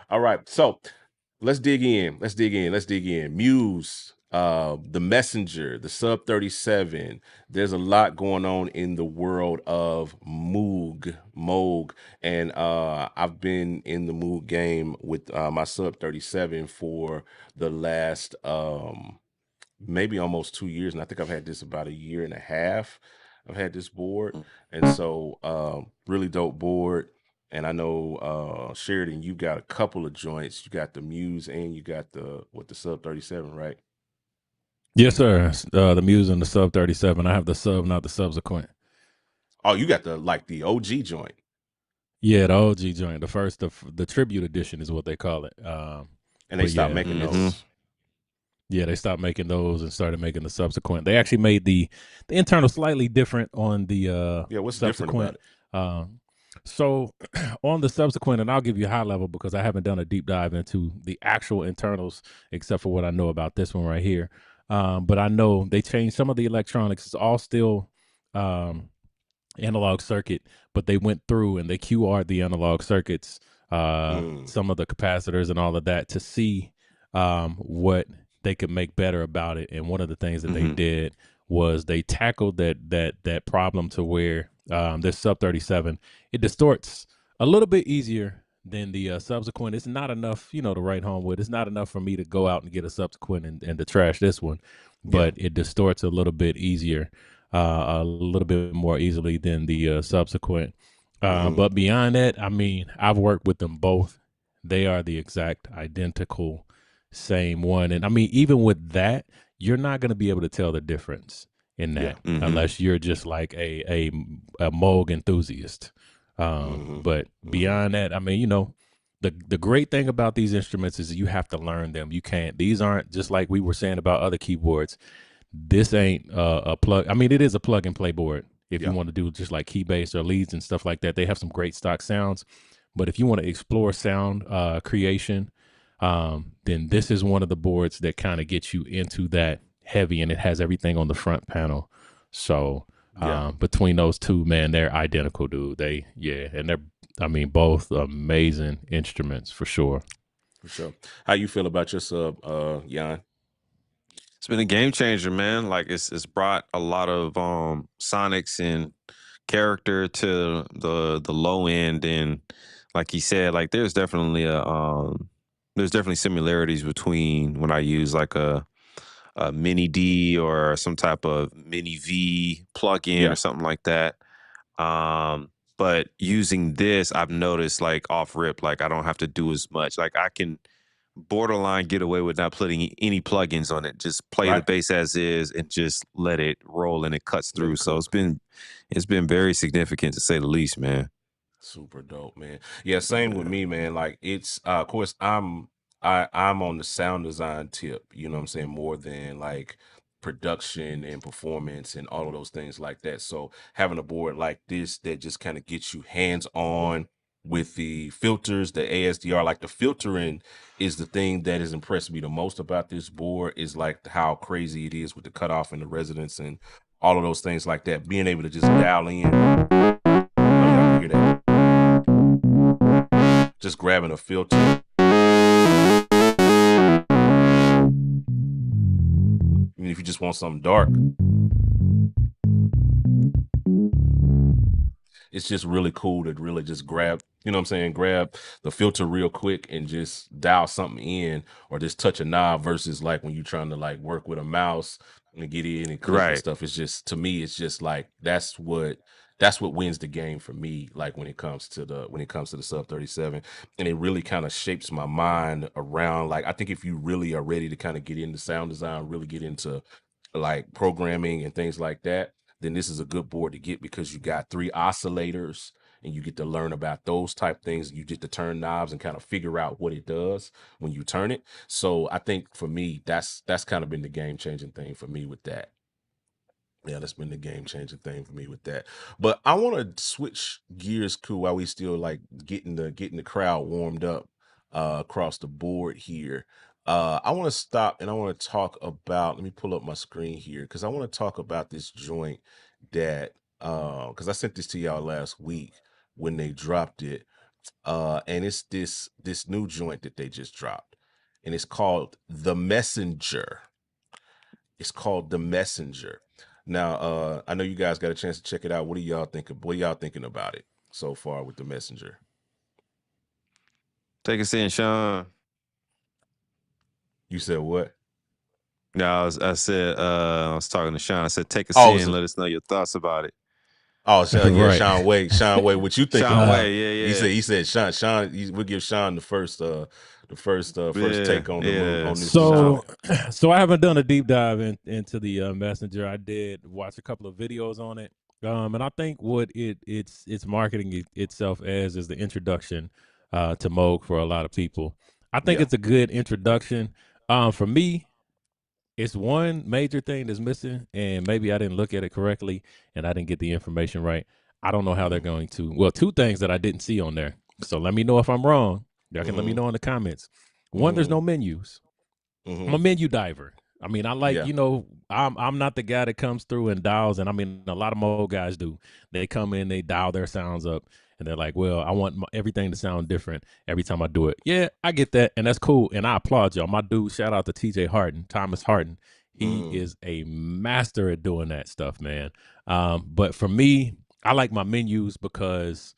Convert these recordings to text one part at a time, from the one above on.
All right. So let's dig in. Muse, the Messenger, the Sub 37. There's a lot going on in the world of Moog, and I've been in the Moog game with my Sub 37 for the last maybe almost 2 years, and I think I've had this about a year and a half. I've had this board, and so really dope board. And I know Sheridan, you got a couple of joints. You got the Muse and you got the Sub 37, right? Yes, sir. The Muse and the Sub 37. I have the sub, not the subsequent. Oh, you got the OG joint. Yeah, the OG joint, the first, the tribute edition is what they call it. And they But stopped yeah, making Mm-hmm. those. yeah, they stopped making those and started making the subsequent. They actually made the internal slightly different on the Yeah, what's different about subsequent. it? Um, so on the subsequent, and I'll give you a high level because I haven't done a deep dive into the actual internals except for what I know about this one right here. But I know they changed some of the electronics. It's all still um, analog circuit, but they went through and they QR'd the analog circuits, Mm, some of the capacitors and all of that to see what they could make better about it. And one of the things that they Mm-hmm. did was they tackled that problem to where this sub 37 it distorts a little bit easier than the subsequent. It's not enough, to write home with. It's not enough for me to go out and get a subsequent and to trash this one, yeah. but it distorts a little bit easier, a little bit more easily than the subsequent. Mm-hmm. But beyond that, I mean, I've worked with them both. They are the exact identical same one. And I mean, even with that, you're not going to be able to tell the difference in Yeah. that Mm-hmm. unless you're just like a Moog enthusiast. Mm-hmm. But Mm-hmm. beyond that, I mean, the great thing about these instruments is you have to learn them. You can't. These aren't just like we were saying about other keyboards. This ain't a plug. I mean, it is a plug and play board. If you Yeah. want to do just like Keybase or leads and stuff like that, they have some great stock sounds. But if you want to explore sound creation, then this is one of the boards that kind of gets you into that heavy, and it has everything on the front panel. So Yeah. between those two, man, they're identical, dude. And they're, I mean, both amazing instruments for sure. For sure. How you feel about your sub, Jan? It's been a game changer, man. Like it's brought a lot of sonics and character to the low end, and like he said, like there's definitely similarities between when I use like a mini D or some type of mini V plugin or Yeah. something like that. But using this, I've noticed like off rip, like I don't have to do as much. Like I can borderline get away with not putting any plugins on it. Just play the Right. bass as is and just let it roll and it cuts Let through. it So cook. it's been very significant to say the least, man. Super dope, man. Yeah, same with me, man. Like it's of course I'm on the sound design tip, you know what I'm saying, more than like production and performance and all of those things like that. So having a board like this that just kind of gets you hands on with the filters, the ASDR, like the filtering is the thing that has impressed me the most about this board is like how crazy it is with the cutoff and the resonance and all of those things like that. Being able to just dial in. Oh, y'all can hear that. Just grabbing a filter. Even if you just want something dark, it's just really cool to really just grab, you know what I'm saying, grab the filter real quick and just dial something in or just touch a knob versus like when you're trying to like work with a mouse and get in and click and Right. stuff. It's just to me, it's just like that's what wins the game for me, like when it comes to the sub 37. And it really kind of shapes my mind around like I think if you really are ready to kind of get into sound design, really get into like programming and things like that, then this is a good board to get because you got 3 oscillators and you get to learn about those type things. You get to turn knobs and kind of figure out what it does when you turn it. So I think for me, that's kind of been the game changing thing for me with that. Yeah, that's been the game changing thing for me with that. But I want to switch gears, cool, while we still like getting the crowd warmed up across the board here. I want to stop and I want to talk about. Let me pull up my screen here because I want to talk about this joint that because I sent this to y'all last week when they dropped it. and it's this new joint that they just dropped, and it's called the Messenger. It's called the Messenger. Now, I know you guys got a chance to check it out. What do y'all think? What are y'all thinking about it so far with the Messenger? Take us in, Sean. You said what? No, I said I was talking to Sean. I said, take us Oh, in. Let us know your thoughts about it. Yeah, Right. Sean Wade. Sean Wade, what you think Sean about Way, it? yeah, yeah. He said Sean. We'll give Sean the first take on the move Yeah. on this new Sean. joint. So I haven't done a deep dive into the Messenger. I did watch a couple of videos on it, and I think what it's marketing itself as is the introduction to Moog for a lot of people. I think Yeah. it's a good introduction. For me, it's one major thing that's missing, and maybe I didn't look at it correctly, and I didn't get the information right. I don't know how they're going to. Well, two things that I didn't see on there. So let me know if I'm wrong. Y'all can let me Mm-hmm. know in the comments. One, there's Mm-hmm. no menus. I'm Mm-hmm. a menu diver. I mean, I like, Yeah. I'm not the guy that comes through and dials, and I mean, a lot of Mo guys do. They come in, they dial their sounds up, and they're like, well, I want everything to sound different every time I do it. Yeah, I get that, and that's cool, and I applaud y'all. My dude, shout out to TJ Harden, Thomas Harden. He Mm-hmm. is a master at doing that stuff, man. But for me, I like my menus because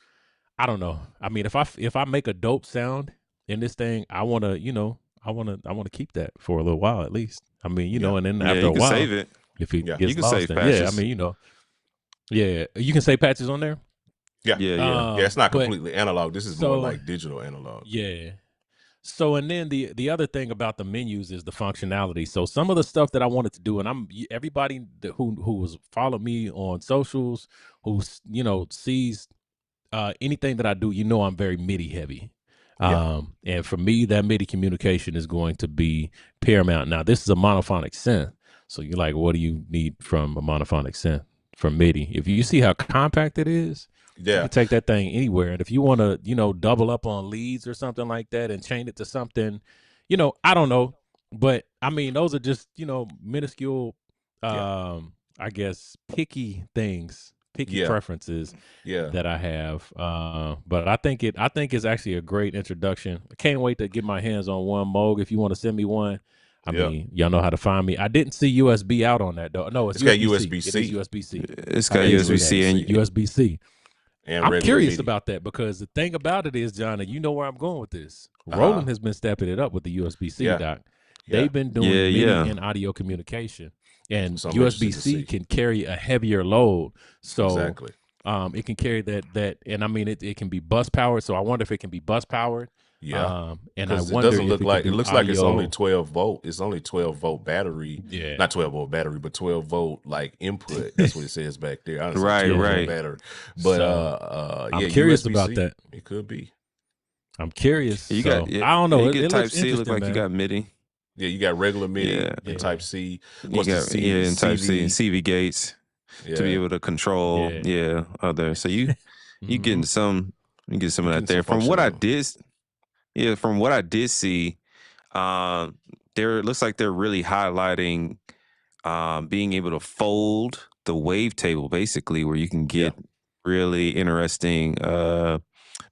I don't know. I mean, if I make a dope sound in this thing, I want to keep that for a little while at least. I mean, Yeah. and then Yeah, after you a can while, save it. if it Yeah. You gets can lost, save then yeah, I patches. mean, yeah, you can say patches on there. Yeah. Yeah, yeah. Yeah. It's not But completely analog. This is more so like digital analog. yeah. So and then the other thing about the menus is the functionality. So some of the stuff that I wanted to do, and everybody who was follow me on socials, who sees anything that I do, I'm very MIDI heavy. Yeah. And for me, that MIDI communication is going to be paramount. Now, this is a monophonic synth. So you're like, what do you need from a monophonic synth from MIDI? If you see how compact it is, you Yeah. can take that thing anywhere. And if you want to, double up on leads or something like that and chain it to something, I don't know. But I mean, those are just, minuscule, Yeah. I guess, picky Yeah. preferences Yeah. that I have. But I think it's actually a great introduction. I can't wait to get my hands on one. Moog, if you want to send me one. I Yeah. mean, y'all know how to find me. I didn't see USB out on that though. No, it's It's got USB-C. It is USB-C USB-C. It's I got did and see that. USB-C and USB-C USB-C. and I'm regular curious MIDI. about that because the thing about it is, John, and you know where I'm going with this. Uh-huh. Roland has been stepping it up with the USB-C, Yeah. doc. Yeah. They've been yeah, doing MIDI yeah. and audio communication, and So I'm interested to USB-C see. can carry a heavier load. So Exactly. it can carry that, and I mean it can be bus powered. So I wonder if it can be bus powered. Yeah. And I Because it wonder doesn't if look it can like it do looks like it's only audio. 12 volt. It's only 12-volt battery. Yeah. Not 12-volt battery, but 12-volt like input. That's what it says back there. I say Right, 12-volt right. battery. But So yeah, I'm curious about USB-C. that. It could be. I'm curious. You So got yeah, I don't yeah, know. you It, get it Type looks C, look interesting, like you man. got MIDI. Yeah, you got regular MIDI Yeah. and Yeah. Type C. You What's the got C? and Type C and CV. CV gates to be Yeah. able to control other. So you Mhm. get some of You're that getting some there. From what I functionality. did from what I did see, there it looks like they're really highlighting being able to fold the wavetable basically, where you can Yeah. get really interesting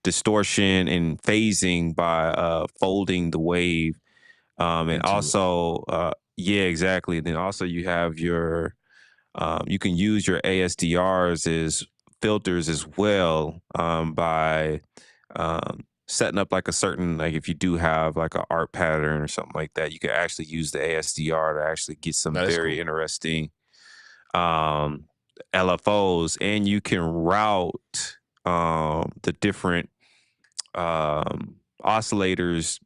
distortion and phasing by folding the wave. And Into it. also, yeah, exactly. Then also you have your, you can use your ASDRs as filters as well by setting up like a certain, like if you do have like an art pattern or something like that, you can actually use the ASDR to actually get some No, that's very cool. interesting um, LFOs, and you can route the different oscillators,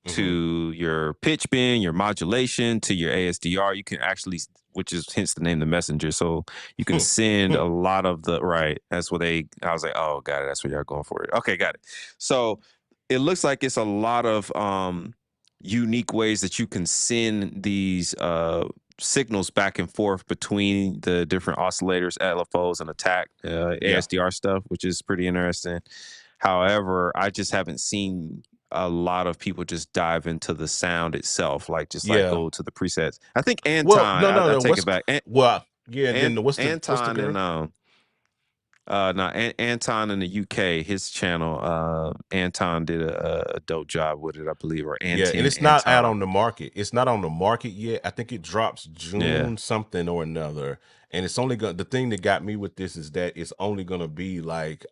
to your pitch bend, your modulation, to your ASDR. You can actually, which is hence the name the messenger. So you can send a lot of the right. That's what I was like, oh, got it. That's what y'all going for. Okay, got it. So it looks like it's a lot of unique ways that you can send these signals back and forth between the different oscillators, LFOs, and attack Yeah. ASDR stuff, which is pretty interesting. However, I just haven't seen a lot of people just dive into the sound itself, like just like Yeah. go to the presets. I think Well, Anton, no, no, I no. take it back. Well, yeah, and then what's the Anton and girl? No, Anton in the UK, his channel, Anton did a dope job with it, I believe, or Yeah, and it's not out Anton. on the market. It's not on the market yet. I think it drops Yeah. June something or another. And it's only the thing that got me with this is that it's only gonna be like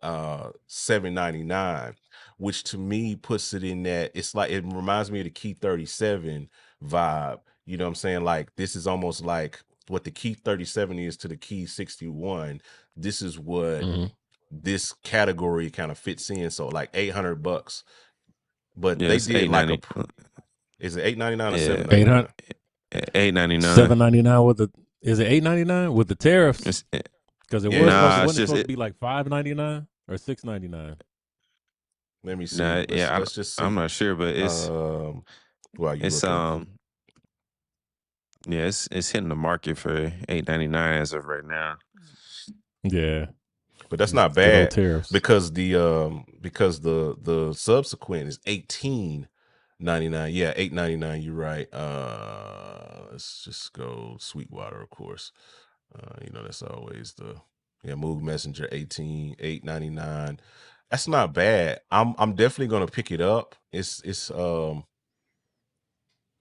$7.99, which to me puts it in that it's like it reminds me of the Key 37 vibe. You know what I'm saying? Like this is almost like what the Key 37 is to the Key 61. This is what this category kind of fits in. So like $800. But Yeah, they it's did like a is it $8.99 or yeah, $7.99? $8.99. $7.99 with the is it $8.99 with the tariffs? Because it was Yeah, supposed to it's wasn't it just supposed to be like $5.99 or $6.99? let me see. nah, yeah, Let's just I'm see. not sure, but While you it's looking, yeah, it's hitting the market for $8.99 as of right now. Yeah, but that's these not good old bad tariffs. because the subsequent is $18.99. Yeah, $8.99. You're right. Let's just go Sweetwater, of course. You know that's always the Moog Messenger 8.99. That's not bad. I'm definitely gonna pick it up. It's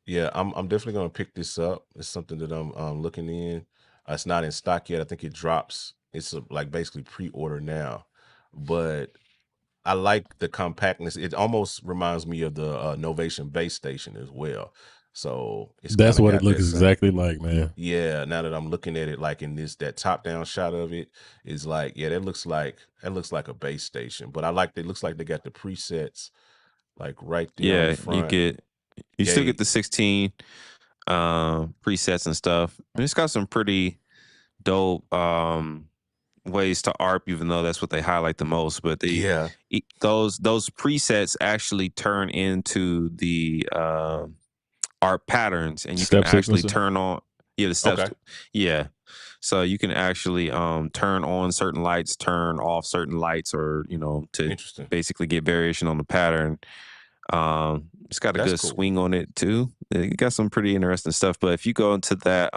Yeah, I'm definitely gonna pick this up. It's something that I'm looking in. It's not in stock yet. I think it drops. It's like basically pre-order now, but I like the compactness. It almost reminds me of the Novation base station as well. So it's kind That's of what it got that looks same. exactly like, man. Yeah, now that I'm looking at it, like in that top down shot of it, is like, yeah, that looks like a base station. But I like it looks like they got the presets like right there on the Yeah, front. you still get Gate. the 16 presets and stuff. And it's got some pretty dope ways to ARP, even though that's what they highlight the most. But Yeah. those presets actually turn into the ARP patterns, and you can Step actually sequencer. turn on the steps. Okay. Yeah, so you can actually turn on certain lights, turn off certain lights, or to Interesting. basically get variation on the pattern. It's got a That's good cool. swing on it too. It got some pretty interesting stuff. But if you go into that,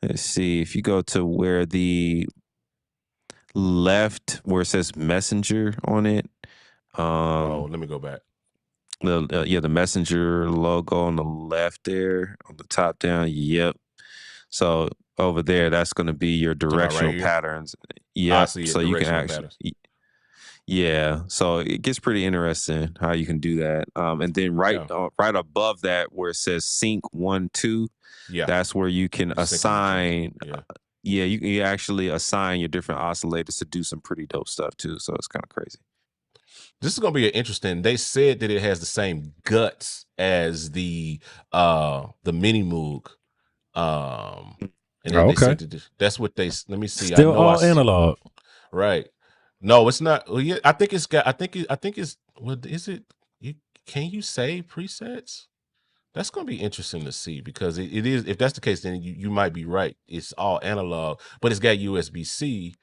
let's see, if you go to where the left, where it says Messenger on it, Oh, um, let me go back. the Messenger logo on the left there, on the top down. Yep. So over there, that's going to be your Talking about right directional here. patterns. I Yep. see it. So you can Directional actually, patterns. yeah. So it gets pretty interesting how you can do that. And then Yeah. right above that, where it says sync 1, 2, Yeah. that's where you can You syncing the channels. assign. Yeah. Yeah, you actually assign your different oscillators to do some pretty dope stuff too. So it's kind of crazy. This is gonna be interesting. They said that it has the same guts as the mini Moog. And Oh, they okay. said that that's what they let me see. I Still know all analog. right. No, it's not. Well, yeah, I think it's got I think it's what is it? Can you save presets? That's going to be interesting to see because it is. If that's the case, then you might be right. It's all analog, but it's got USB-C.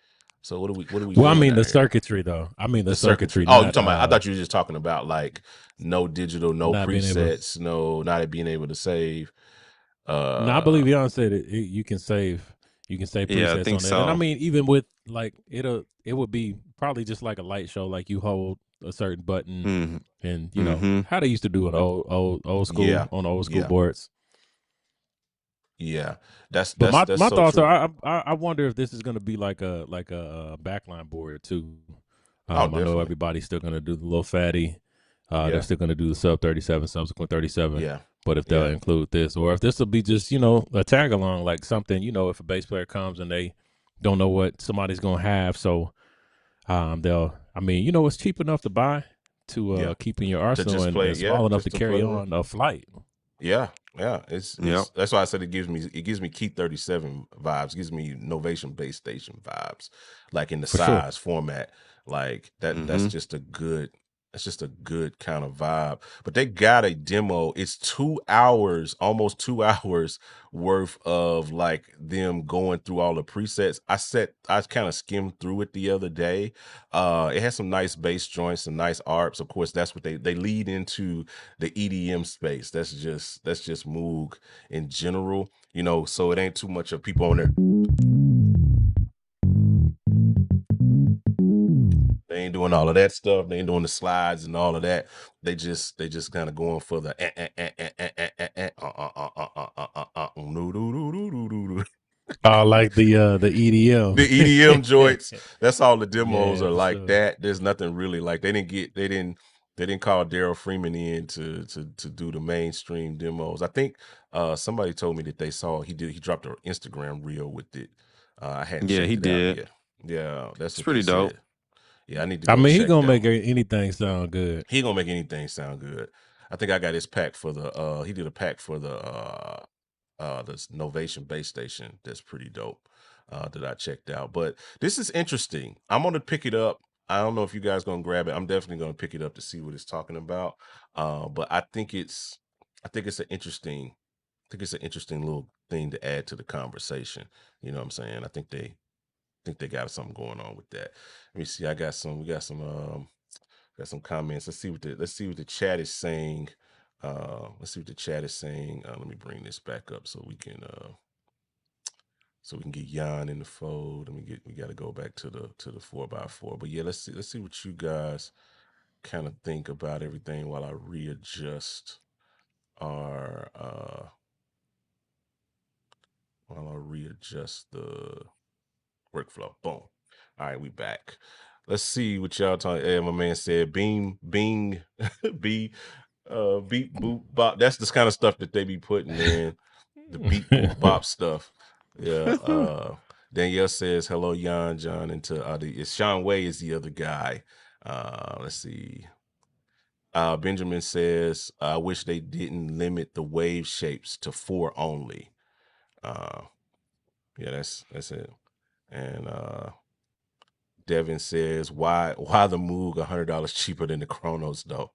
So what are we Well, I doing mean the out here? circuitry though. I mean the The circuitry. circuitry, Oh, you not talking about? I thought you were just talking about like no digital, no not being able. presets, no not being able to save. No, I Uh, believe Jan said you can save Yeah, I presets think on that. And I so. mean even with like it would be probably just like a light show, like you hold a certain button Mm-hmm. and Mm-hmm. how they used to do it old school yeah, on old school yeah, boards. yeah. But That's my so thoughts true. are I wonder if this is going to be like a backline board too. Oh, I know definitely. everybody's still going to do the little fatty. They're Yeah, still going to do the sub 37, subsequent 37. yeah, But if they'll yeah. include this, or if this will be just a tag along, like something if a bass player comes and they don't know what somebody's going to have, so they'll. I mean, it's cheap enough to buy to Yeah. keep in your To arsenal just play, and yeah, small enough just to to plug carry it in. on a flight Yeah, yeah. Yep. It's that's why I said it gives me Key 37 vibes, gives me Novation base station vibes, like in the for sure. size format. Like Mm-hmm. that's just a good kind of vibe. But they got a demo. It's 2 hours, almost 2 hours worth of like them going through all the presets. I kind of skimmed through it the other day. It has some nice bass joints, some nice arps. Of course, that's what they lead into the EDM space. That's just Moog in general, so it ain't too much of people on there. ain't doing all of that stuff. They ain't doing the slides and all of that. They just kind of going for the like the EDM. the EDM joints. That's all the demos Yeah, are for like sure. that. There's nothing really like they didn't call Daryl Freeman in to do the mainstream demos. I think somebody told me that they saw he dropped an Instagram reel with it. I hadn't Yeah, checked he it out did. yet. Yeah, that's It's what they pretty dope. said. Yeah, I need to I go mean, he check gonna that make one. anything sound good. He gonna make anything sound good. I think I got his pack for the he did a pack for this Novation base station that's pretty dope that I checked out. But this is interesting. I'm gonna pick it up. I don't know if you guys gonna grab it. I'm definitely gonna pick it up to see what it's talking about. But I think it's an interesting little thing to add to the conversation. You know what I'm saying? I think they got something going on with that. Let me see. We got some comments. Let's see what the chat is saying. Let's see what the chat is saying. Let me bring this back up so we can get Jan in the fold. We got to go back to the 4x4. But yeah, let's see what you guys kind of think about everything while I readjust our the workflow. Boom. All right, we back. Let's see what y'all talking. Hey, my man said beam, bing, b, beat, boop, bop. That's the kind of stuff that they be putting, man. The beat, boop, bop stuff. Yeah. Danielle says hello, Jan, John, and to Sean Way is the other guy. Let's see. Benjamin says, I wish they didn't limit the wave shapes to 4 only. Yeah, that's it. And Devin says, why the Moog $100 cheaper than the Chronos though?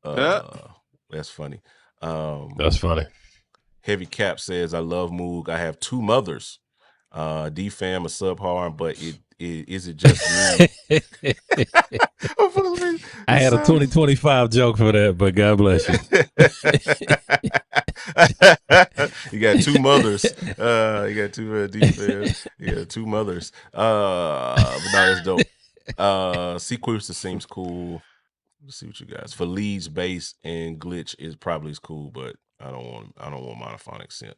That's funny. That's funny. Heavy Cap says, I love Moog. I have 2 mothers. D-Fam a subharm, but is it just me? I had a 2025 joke for that, but God bless you. You got 2 mothers. You got 2 D-Fam. You got 2 mothers. But no, that's dope. Sequencer seems cool. Let's see what you guys. For leads, bass, and glitch is probably as cool, but I don't want monophonic synth.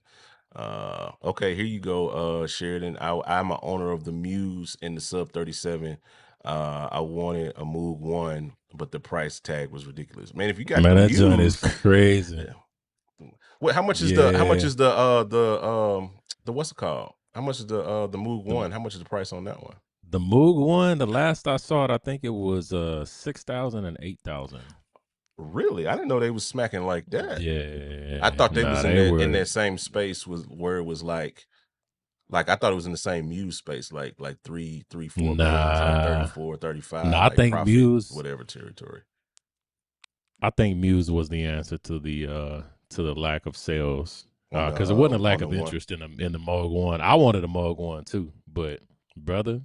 Okay, here you go, Sheridan. I'm an owner of the Muse in the sub 37. I wanted a Moog 1, but the price tag was ridiculous. Man, if you got the that Muse, joint is crazy. Yeah. What? How much is the what's it called? How much is the Moog 1? How much is the price on that one? The Moog 1, the last I saw it, I think it was 6,000 and 8,000. Really? I didn't know they was smacking like that. Yeah. I thought they was in that same space where it was like I thought it was in the same Muse space, like 3, 4 bands, like 34, 35, I like think Prophet, Muse, whatever territory. I think Muse was the answer to the lack of sales. Because it On wasn't a lack the of one. interest in the Moog 1. I wanted a Moog 1 too, but brother,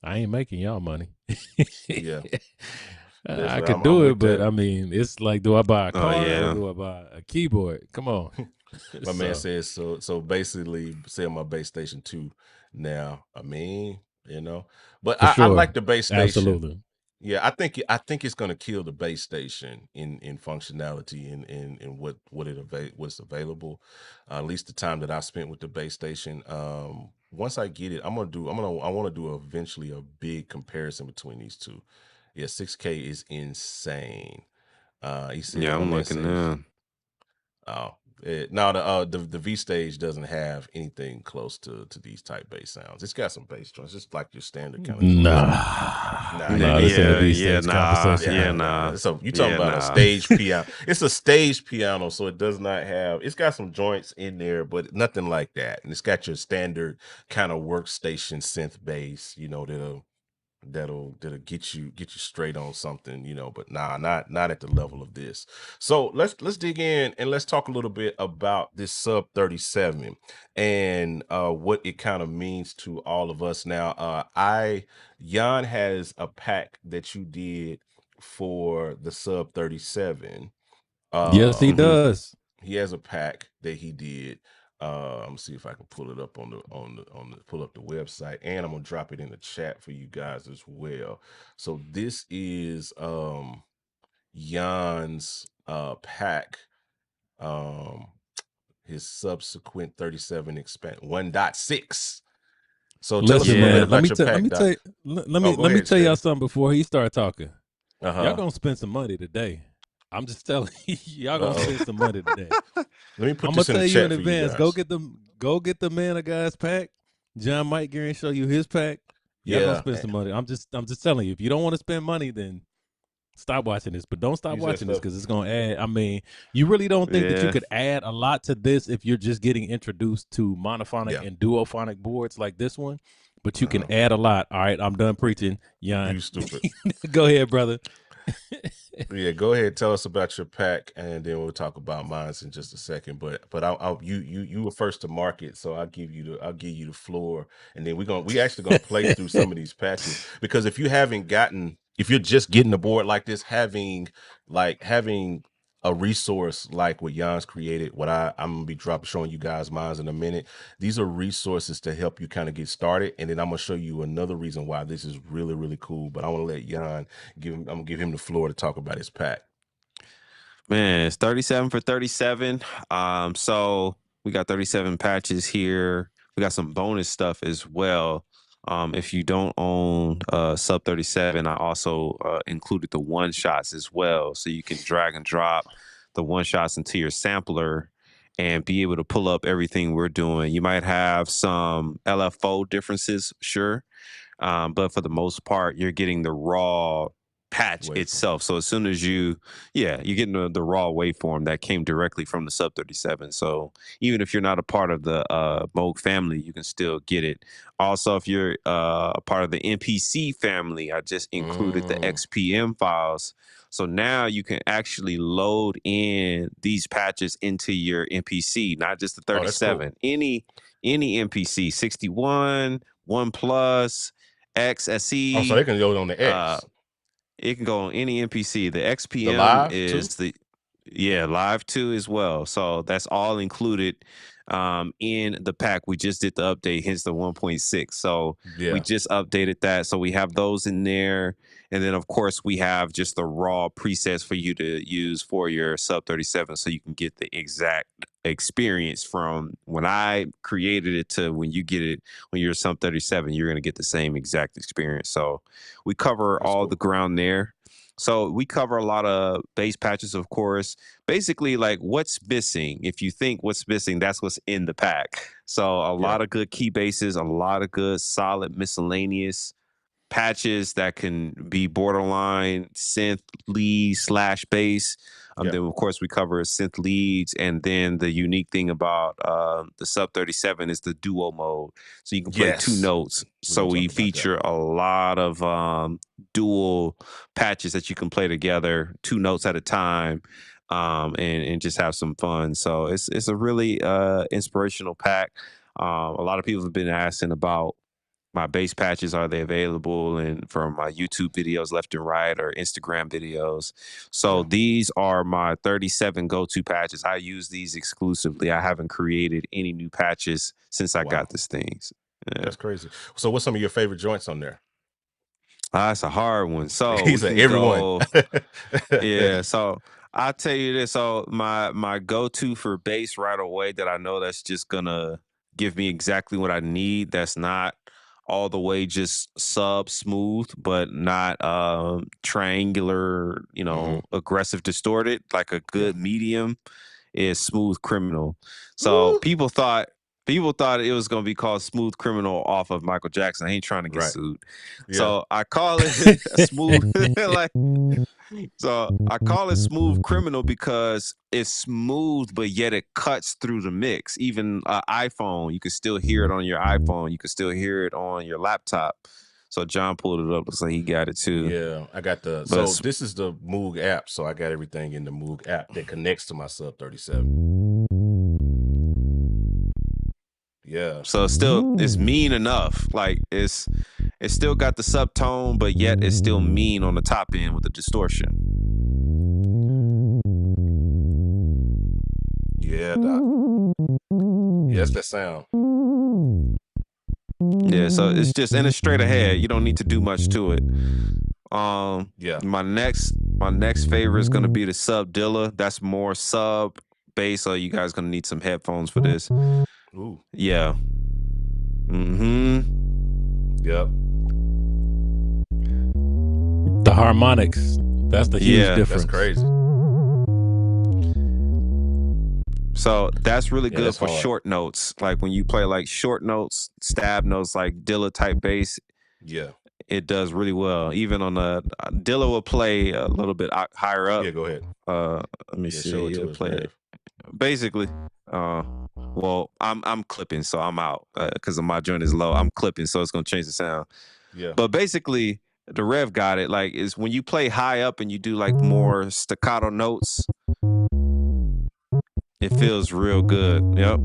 I ain't making y'all money. Yeah. I could do it, but I mean, it's like, do I buy a car or do I buy a keyboard? Come on. My man says so basically sell my base station too now. I mean, but I like the base station. Absolutely. Yeah, I think it's gonna kill the base station in functionality and what's available. At least the time that I spent with the base station. Once I get it, I want to do eventually a big comparison between these two. Yeah, 6K is insane. He said, yeah, I'm looking now. Oh, no, the V stage doesn't have anything close to these type bass sounds. It's got some bass joints, just like your standard kind of joints. This ain't a V stage conversation. So you talking about a stage piano? It's a stage piano, so it does not have. It's got some joints in there, but nothing like that. And it's got your standard kind of workstation synth bass, that'll get you straight on something, but not at the level of this. So let's dig in and let's talk a little bit about this sub 37 and what it kind of means to all of us. Now Jan has a pack that you did for the sub 37. Yes, he does. He has a pack that he did. I'm gonna see if I can pull it up pull up the website, and I'm gonna drop it in the chat for you guys as well. So this is Jan's pack, um his subsequent 37 expand 1.6. So tell us a Listen, little bit man. Let about me your tell. Let pack, me tell. Doc. You, Oh, go let me ahead, tell y'all Steady. something before he start talking. Y'all Uh-huh. gonna spend some money today. I'm just telling you, y'all gonna Uh-oh. spend some money today. Let me put I'm gonna this in the tell you in chat for you advance. guys. Go get the man of God's pack. John Mike Gearing show you his pack. Y'all gonna Yeah, spend some money. I'm just telling you. If you don't want to spend money, then stop watching this. But don't stop use that watching this stuff. because it's gonna add. I mean, you really don't think that you Yeah. could add a lot to this if you're just getting introduced to monophonic Yeah. and duophonic boards like this one. But you can Uh-huh. add a lot. All right, I'm done preaching. Jan, You stupid. go ahead, brother. Yeah, go ahead. Tell us about your pack, and then we'll talk about mine in just a second. But you were first to market, so I'll give you the floor, and then we actually gonna play through some of these patches, because if you're just getting a board like this, having a resource like what Jan's created, I'm gonna be showing you guys mine in a minute. These are resources to help you kind of get started, and then I'm gonna show you another reason why this is really, really cool. But I want to let Jan I'm gonna give him the floor to talk about his pack. Man, it's 37 for 37. So we got 37 patches here. We got some bonus stuff as well. If you don't own sub 37, I also included the one shots as well. So you can drag and drop the one shots into your sampler and be able to pull up everything we're doing. You might have some LFO differences, sure. But for the most part, you're getting the raw patch itself. So as soon as you're getting the raw waveform that came directly from the sub 37. So even if you're not a part of the Moog family, you can still get it. Also, if you're a part of the MPC family, I just included the XPM files. So now you can actually load in these patches into your MPC, not just the 37. Cool. Any MPC, 61, 1 Plus, X, SE. So they can go on the X. It can go on any MPC. The The XPM live is too? live too as well. So that's all included in the pack. We just did the update, hence the 1.6. So we just updated that. So we have those in there. And then of course we have just the raw presets for you to use for your sub 37, so you can get the exact experience from when I created it to when you get it when you're sub 37. You're going to get the same exact experience. So we cover all the ground there. So we cover a lot of bass patches, of course. Basically, like what's missing. If you think what's missing, that's what's in the pack. So a lot of good key basses, a lot of good solid miscellaneous patches that can be borderline synth lead / bass. Then of course we cover synth leads, and then the unique thing about the sub 37 is the duo mode, so you can play two notes. So we feature a lot of dual patches that you can play together, 2 notes at a time, and just have some fun. So it's a really inspirational pack. A lot of people have been asking about my bass patches, are they available, and from my YouTube videos left and right, or Instagram videos. So these are my 37 go-to patches. I use these exclusively. I haven't created any new patches since I got this thing. That's crazy. So what's some of your favorite joints on there? That's a hard one. So He's like everyone. So I'll tell you this. So my go-to for bass right away, that I know that's just gonna give me exactly what I need, that's not all the way just sub smooth, but not triangular, aggressive distorted, like a good medium, is Smooth Criminal. So people thought it was gonna be called Smooth Criminal off of Michael Jackson. I ain't trying to get sued. So I call it smooth so I call it Smooth Criminal because it's smooth, but yet it cuts through the mix. Even iPhone, you can still hear it on your iPhone. You can still hear it on your laptop. So John pulled it up. Looks like he got it too. Yeah, I got so this is the Moog app. So I got everything in the Moog app that connects to my sub 37. Yeah. So it's mean enough. Like it's still got the subtone, but yet it's still mean on the top end with the distortion. Yeah, Doc. that's that sound. Yeah, so it's just in a straight ahead. You don't need to do much to it. Yeah. My next favorite is gonna be the Sub Dilla. That's more sub bass, so you guys gonna need some headphones for this. Ooh. Yeah. Mm-hmm. Yep. The harmonics. That's the huge Yeah, difference. That's crazy. So that's really Yeah, good that's for hard. short notes. Like when you play like short notes, stab notes, like Dilla type bass, Yeah. it does really well. Even on the Dilla will play a little bit higher up. Yeah, go ahead. Let me Yeah, see. show it to He'll us, play it. Rev. Basically, well, I'm clipping, so I'm out because my joint is low. I'm clipping, so it's gonna change the sound. Yeah. But basically, the Rev got it. Like, is when you play high up and you do like more staccato notes, it feels real good. Yep.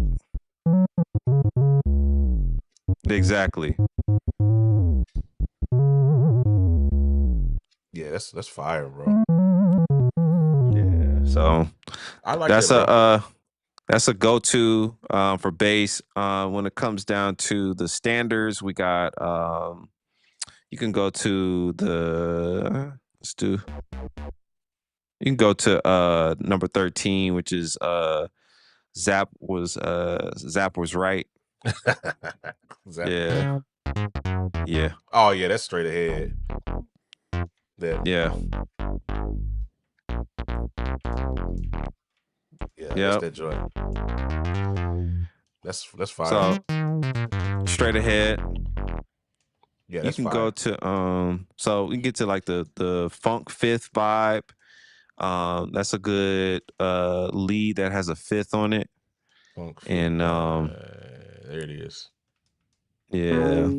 Exactly. Yeah, that's fire, bro. Yeah. So I like that's that, bro. that's a go-to for bass. When it comes down to the standards, we got you can go to the you can go to number 13, which is Zap was right. Yeah. Yeah. Oh yeah, that's straight ahead. That Yeah. yeah, that's Yep. that joint. That's fire. So straight ahead. Yeah, You that's can fire. go to so we can get to like the funk fifth vibe. That's a good lead that has a fifth on it. Funk And there it is. yeah.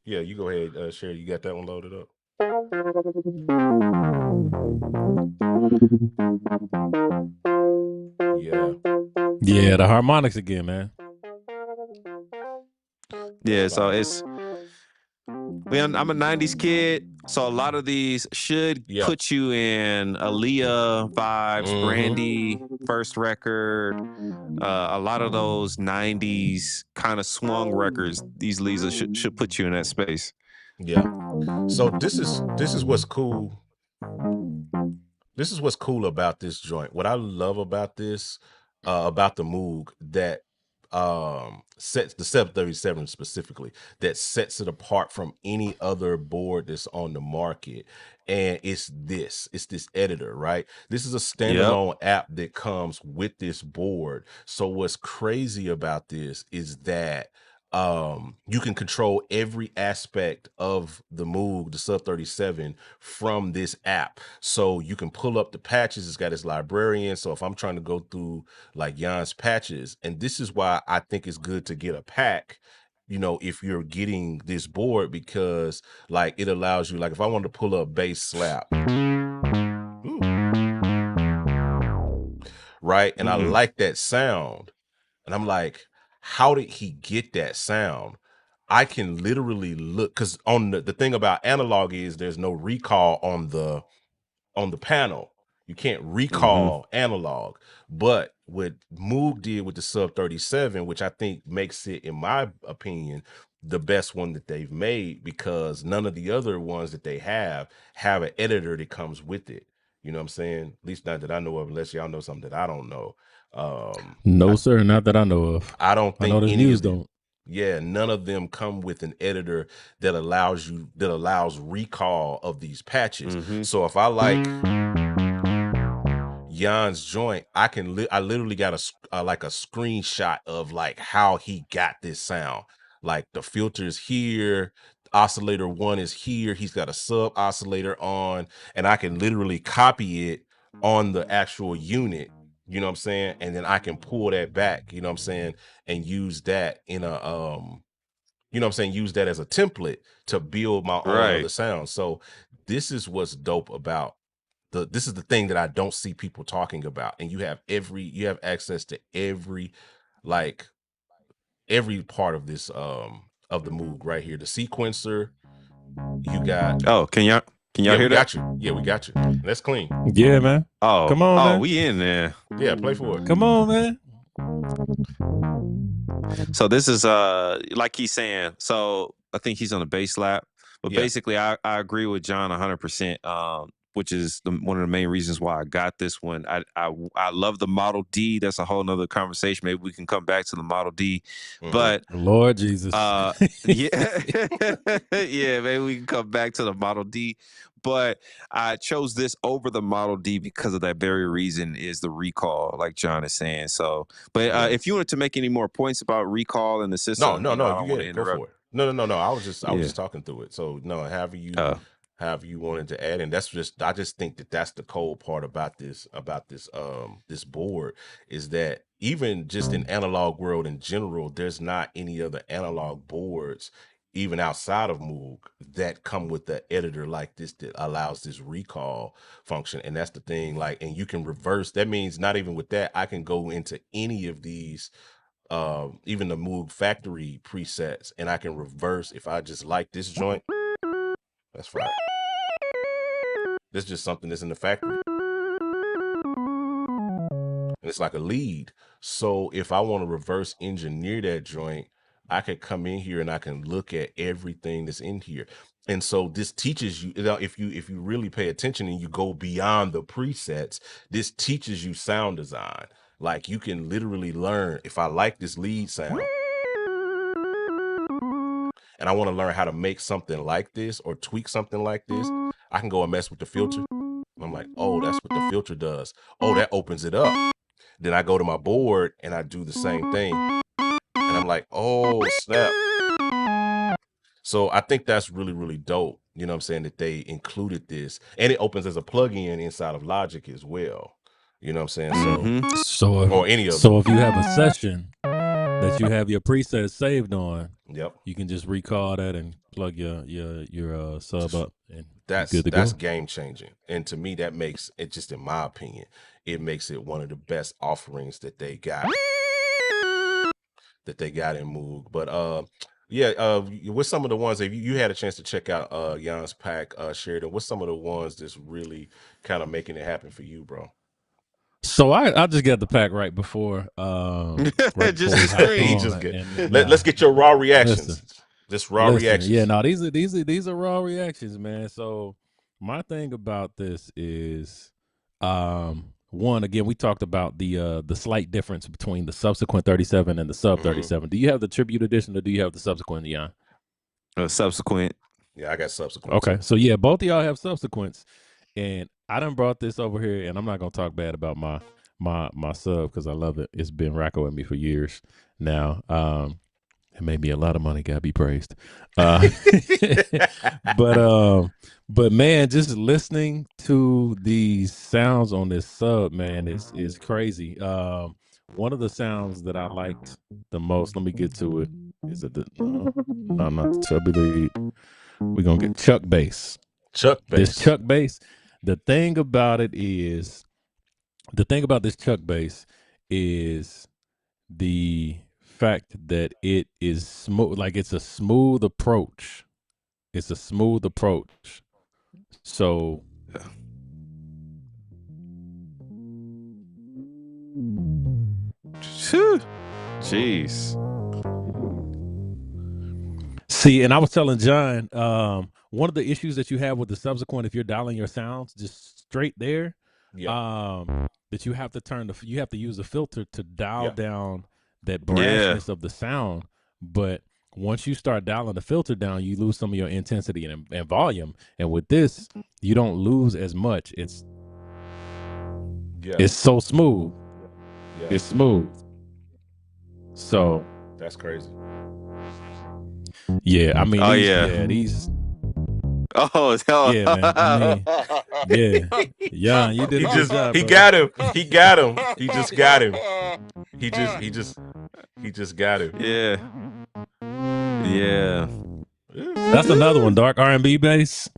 Yeah, you go ahead, Sherry. You got that one loaded up. Yeah. Yeah, the harmonics again, man. Yeah, That's so fire. it's man, I'm a 90s kid, so a lot of these should Yeah. put you in Aaliyah vibes, Mhm. Brandy, first record. A lot of those 90s kind of swung records, these leads should put you in that space. Yeah. So this is what's cool. This is what's cool about this joint. What I love about this, about the Moog, that sets the 737 specifically, that sets it apart from any other board that's on the market. And it's this editor, right? This is a standalone app that comes with this board. So what's crazy about this is that you can control every aspect of the Moog, the Sub 37, from this app. So you can pull up the patches. It's got its librarian. So if I'm trying to go through like Jan's patches, and this is why I think it's good to get a pack, you know, if you're getting this board, because like it allows you, like if I wanted to pull up bass slap, ooh, right, and I like that sound, and I'm like, how did he get that sound? I can literally look, because on the thing about analog is there's no recall on the panel. You can't recall analog. But what Moog did with the Sub 37, which I think makes it, in my opinion, the best one that they've made, because none of the other ones that they have an editor that comes with it. You know what I'm saying? At least not that I know of, unless y'all know something that I don't know. No, sir, not that I know of. I don't I know think the any Muse of them. don't. Yeah, none of them come with an editor that allows recall of these patches. So if I like Jan's joint, I literally got like a screenshot of like how he got this sound. Like the filter's here, oscillator 1 is here, he's got a sub oscillator on, and I can literally copy it on the actual unit. You know what I'm saying? And then I can pull that back, you know what I'm saying, and use that in a you know what I'm saying, use that as a template to build my own other sounds. So this is what's dope about this is the thing that I don't see people talking about. And you have access to every part of this of the Moog right here. The sequencer, you got can y'all yeah, hear we that? got you. Yeah, we got you. That's clean. Yeah, man. Oh, Come on, man. We in there. Yeah, play for it. Come on, man. So this is like he's saying. So I think he's on the bass lap, but Yeah. basically I agree with John 100%. Which is one of the main reasons why I got this one. I love the Model D. That's a whole nother conversation. Maybe we can come back to the Model D. But Lord Jesus. yeah, yeah, maybe we can come back to the Model D. But I chose this over the Model D because of that very reason, is the recall, like John is saying. So, but if you wanted to make any more points about recall in the system, No, I don't you want get to it. Go interrupt. for it. No. I was just Yeah. talking through it. So no, however you wanted to add, and I just think that that's the cold part about this this board, is that even just in analog world in general, there's not any other analog boards even outside of Moog that come with the editor like this that allows this recall function. And that's the thing, like, and you can reverse. That means not even with that, I can go into any of these even the Moog factory presets, and I can reverse. If I just like this joint, that's fine. This is just something that's in the factory, and it's like a lead. So if I want to reverse engineer that joint, I can come in here and I can look at everything that's in here. And so this teaches you, if you really pay attention and you go beyond the presets, this teaches you sound design. Like, you can literally learn, if I like this lead sound and I want to learn how to make something like this or tweak something like this, I can go and mess with the filter. I'm like, oh, that's what the filter does. Oh, that opens it up. Then I go to my board and I do the same thing. And I'm like, oh, snap. So I think that's really, really dope. You know what I'm saying? That they included this. And it opens as a plugin inside of Logic as well. You know what I'm saying? So, or any of them. If you have a session that you have your presets saved on, Yep. you can just recall that and plug your sub up, and That's you're good to go. game changing. And to me, that makes it, just in my opinion, it makes it one of the best offerings that they got in Moog. But yeah, what's some of the ones, if you had a chance to check out Jan's pack, Sheridan, what's some of the ones that's really kind of making it happen for you, bro? So I just got the pack right before right Just before we the hopped screen. on, Just get, and, let's get your raw reactions. listen, Just raw reactions. Yeah, no, these are raw reactions, man. So my thing about this is, one, again, we talked about the slight difference between the subsequent 37 and the sub 37. Do you have the tribute edition or do you have the subsequent, Jan? Subsequent. Yeah, I got subsequent. Okay, too. so yeah, both of y'all have subsequents, and I done brought this over here, and I'm not gonna talk bad about my sub because I love it. It's been rocking with me for years now. It made me a lot of money. God be praised. But man, just listening to these sounds on this sub, man, is crazy. One of the sounds that I liked the most, let me get to it. Is it the no, not the chubby lead. We're gonna get Chuck bass. Chuck bass. This Chuck bass. The thing about this Chuck bass is the fact that it is smooth. Like, it's a smooth approach. It's a smooth approach. So Jeez. see, and I was telling John, one of the issues that you have with the subsequent, if you're dialing your sounds just straight there, that you have to you have to use a filter to dial down that brashness of the sound. But once you start dialing the filter down, you lose some of your intensity and volume. And with this, you don't lose as much. It's so smooth. Yeah. It's smooth. So that's crazy. Yeah, I mean, these. Oh yeah, man. I mean, yeah, you did a good job. He got him. He got him. He just got him. He just got him. Yeah. Yeah. That's another one, dark R&B bass.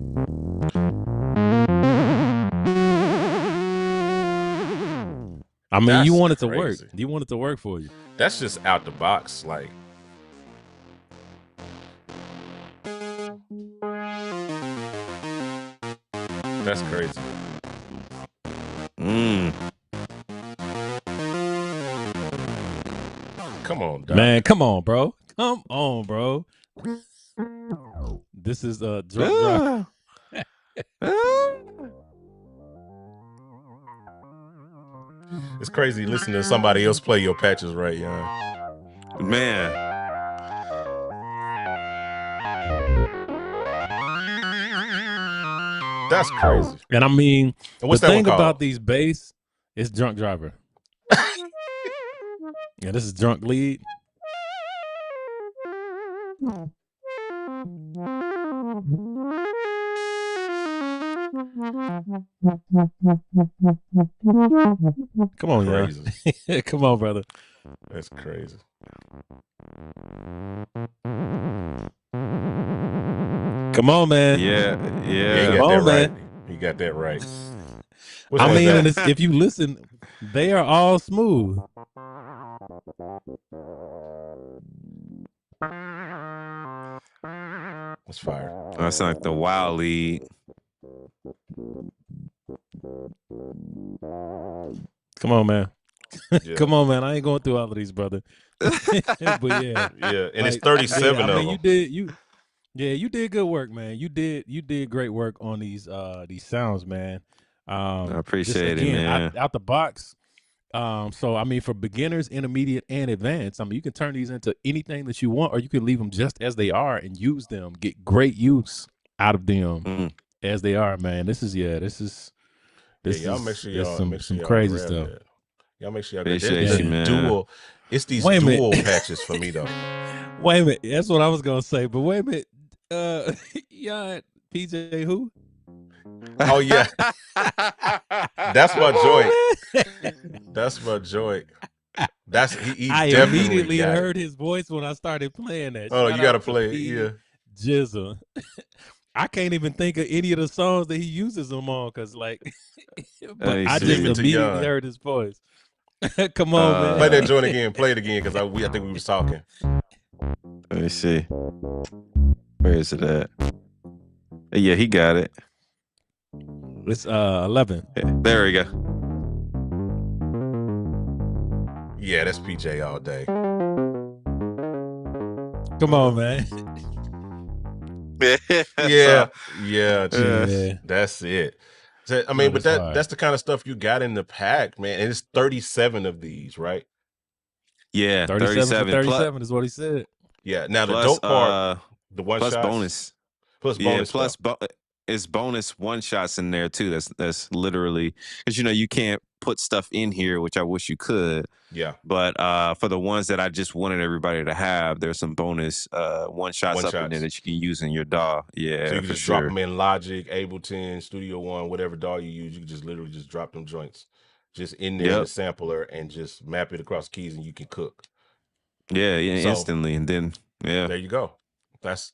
I mean, That's you want it to crazy. work. You want it to work for you. That's just out the box, like. That's crazy. Come on, Doc. Man, come on, bro. Come on, bro. This is a drunk driver. It's crazy listening to somebody else play your patches, right, Jan? Man. That's crazy. And I mean, And what's the that one thing called? about these bass is drunk driver. Yeah, this is drunk lead. Come on, Crazy. yeah. Come on, brother. That's crazy. Come on, man. Yeah, Yeah, he yeah. got Come that on, right. man. He got that right. Which I one is mean, that? and it's, if you listen, they are all smooth. That's fire. That's like the wild lead. Come on, man. Yeah. Come on, man. I ain't going through all of these, brother. But yeah, Yeah, and it's like, 37 yeah, I of mean, them. you did good work, man. You did great work on these sounds, man. I Just appreciate it, again, man. out the box. So I mean, for beginners, intermediate, and advanced, I mean, you can turn these into anything that you want, or you can leave them just as they are and use them. Get great use out of them as they are, man. This is Y'all make sure y'all some crazy grab stuff. that. Y'all make sure y'all Appreciate grab you, man. dual. It's these Wait a minute. dual patches for me though. Wait a minute, that's what I was gonna say, but wait a minute. Yeah, PJ who? Oh yeah, that's my joint. That's my joint. That's he's I definitely immediately got heard it. his voice when I started playing that. Oh, Shout you got to out play it. P. Yeah. Jizzle. I can't even think of any of the songs that he uses them on, because like, but I see. just Leave it to immediately Jan. heard his voice. Come on, man. Play that joint again. Play it again because I think we was talking. Let me see. Where is it at? Yeah, he got it. It's 11. There we go. Yeah, that's PJ all day. Come on, man. Yeah, Yeah. that's it. So, I mean, but That is hard. that's the kind of stuff you got in the pack, man. And it's 37 of these, right? Yeah, 37 for 37 plus, is what he said. Yeah. Now the plus, dope part, the one plus shots, bonus. plus Yeah, bonus plus stuff. it's bonus one shots in there too. That's literally, because you can't put stuff in here, which I wish you could. Yeah. But for the ones that I just wanted everybody to have, there's some bonus one shots up in there that you can use in your DAW. Yeah, so you can for just sure. drop them in Logic, Ableton, Studio One, whatever DAW you use. You can just literally just drop them joints just in there in the sampler and just map it across keys, and you can cook. Yeah, So, instantly, and then there you go. That's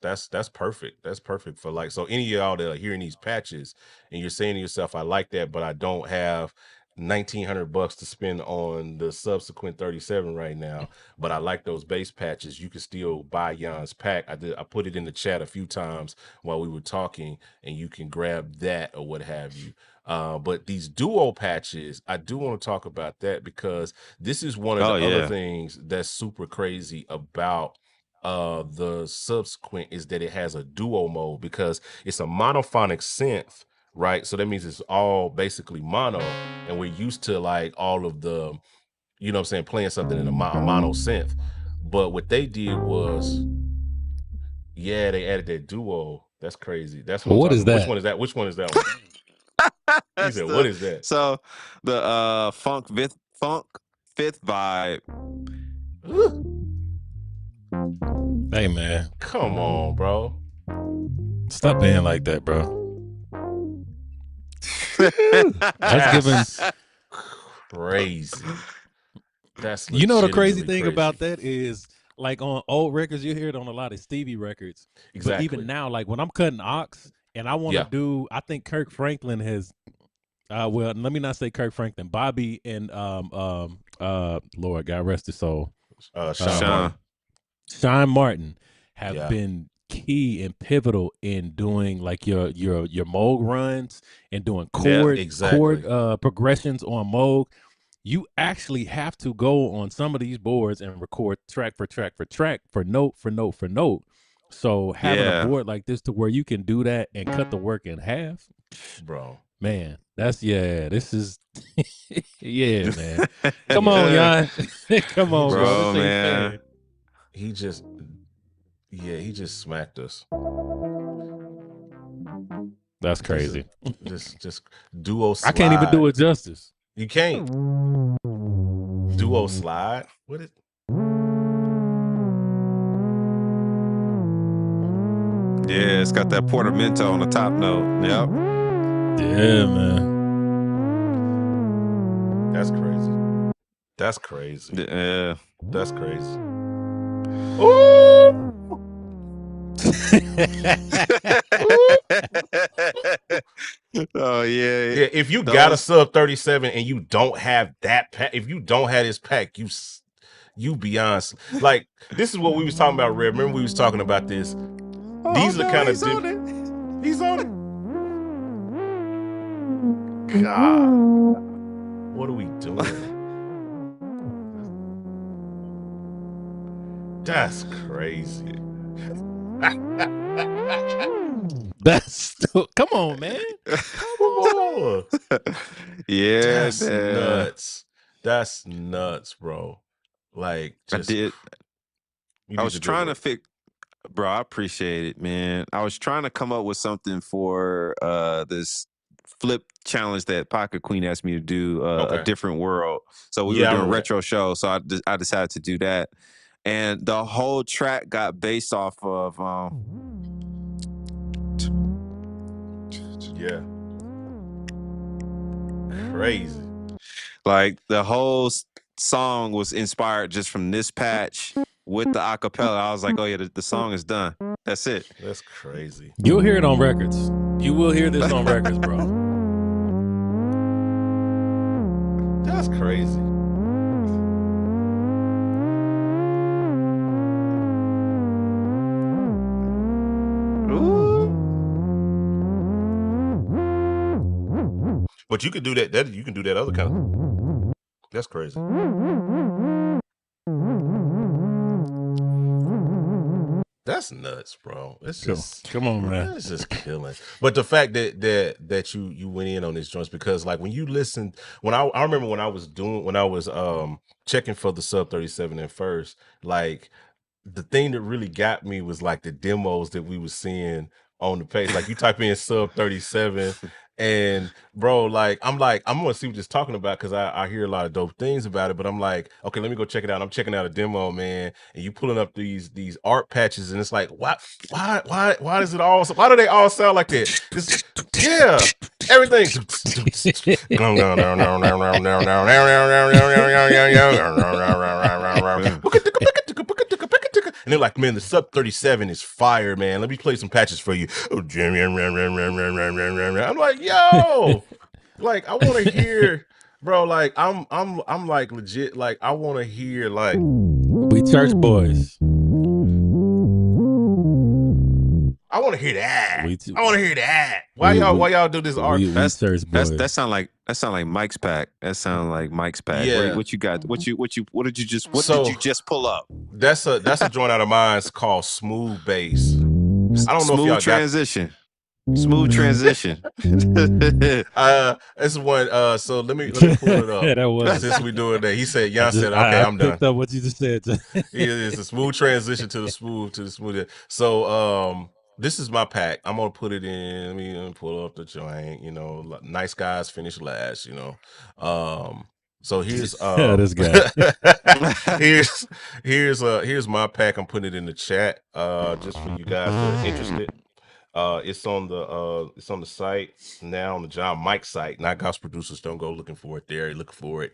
perfect. That's perfect for like, so any of y'all that are hearing these patches and you're saying to yourself, I like that, but I don't have $1,900 to spend on the subsequent 37 right now, but I like those bass patches. You can still buy Jan's pack. I put it in the chat a few times while we were talking, and you can grab that or what have you. But these duo patches, I do want to talk about that because this is one of the other things that's super crazy about the subsequent is that it has a duo mode, because it's a monophonic synth, right? So that means it's all basically mono, and we're used to like all of the, you know what I'm saying, playing something in a mono synth. But what they did was, yeah, they added that duo. That's crazy. That's what is that? Which one is that? Which one is that one? He said, what is that? So the funk fifth vibe. Hey, man. Come on, bro. Stop being like that, bro. That's giving crazy. That's the crazy thing about that is, like, on old records, you hear it on a lot of Stevie records. Exactly. But even now, like when I'm cutting aux and I want to do, I think Kirk Franklin has, well, let me not say Kirk Franklin, Bobby and Lord God rest his soul, Sean Martin have been key and pivotal in doing like your Moog runs and doing chord progressions on Moog. you actually have to go on some of these boards and record track for track for track, for note for note for note. So having a board like this to where you can do that and cut the work in half, bro. Man, this is yeah, man. Come on, Jan. Come on, bro. This ain't fair. He just smacked us. That's crazy. Just duo slide. I can't even do it justice. You can't. Duo slide? What is? Yeah, it's got that portamento on the top note. Yep. Yeah, man. That's crazy. That's crazy. Yeah. That's crazy. Ooh! Oh yeah. Yeah, if you got a sub 37 and you don't have that pack, if you don't have this pack, you beyond. Like, this is what we was talking about, Red. Remember we was talking about this. These are the kind of he's on it. God, what are we doing? That's crazy. That's come on, man. Come on. Yeah, that's nuts. That's nuts, bro. Like, just I was trying to fix. Bro, I appreciate it, man. I was trying to come up with something for this flip challenge that Pocket Queen asked me to do, a different world. So we were doing a retro show, so I decided to do that, and the whole track got based off of yeah, crazy. Like the whole song was inspired just from this patch with the acapella. I was like, oh yeah, the song is done. That's it. That's crazy. You'll hear it on records. You will hear this on records, bro. That's crazy. Ooh. But you could do that. You can do that other kind of. That's crazy. That's nuts, bro. It's just come on, man. It's just killing. But the fact that you went in on these joints, because like when you listen, I remember when I was checking for the sub 37 at first, like the thing that really got me was like the demos that we were seeing on the page. Like you type in sub 37 and bro, like I'm gonna see what you're talking about, because I hear a lot of dope things about it, but I'm like, okay, let me go check it out. I'm checking out a demo, man, and you pulling up these art patches, and it's like, why does it all, why do they all sound like that? Yeah, everything. And they're like, man, the sub 37 is fire, man. Let me play some patches for you. Oh, Jimmy, I'm like, yo, like I want to hear, bro. Like I'm like legit. Like I want to hear, like, we church boys. I want to hear that. I want to hear that. Why y'all do this art? That sound like Mike's pack. That sound like Mike's pack. Yeah. What you got? What did you just pull up? That's a joint out of mine. It's called Smooth Bass. I don't know if y'all transition. Smooth transition. It's one. So let me pull it up. Yeah, that was since we doing that. He said, Jan said, okay, I'm done. Picked up what you just said. It's a smooth transition to the smooth. So this is my pack. I'm gonna put it in. Let me pull up the joint. You know, nice guys finish last. You know, so here's this guy. here's my pack. I'm putting it in the chat just for you guys that are interested. It's on the site now, on the John Mike site. Not Gospel Producers. Don't go looking for it there. Look for it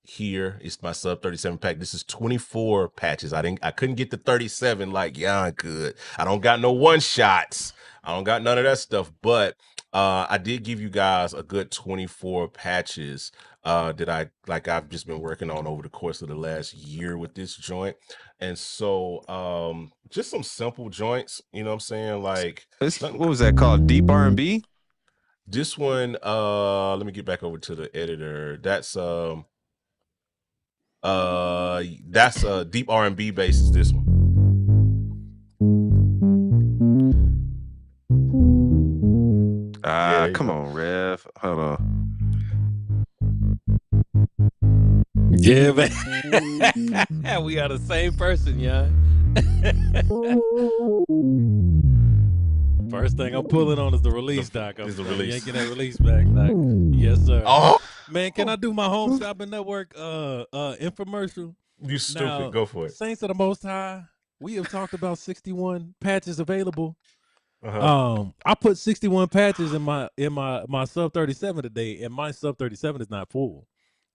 here. It's my sub 37 pack. This is 24 patches. I couldn't get the 37 like Jan could. I don't got no one shots. I don't got none of that stuff. But I did give you guys a good 24 patches that I've just been working on over the course of the last year with this joint. And so just some simple joints, you know what I'm saying? Like, what was that called? Deep R&B? This one, let me get back over to the editor. That's deep R&B bass is this one. Come on, Rev. Hold on. Yeah, man. We are the same person, yeah. First thing I'm pulling on is the release, Doc. I'm yanking that release back, Doc. Yes, sir. Oh man, can I do my home shopping network infomercial? You stupid. Now, go for it. Saints of the Most High, we have talked about 61 patches available. I put 61 patches in my sub 37 today, and my sub 37 is not full.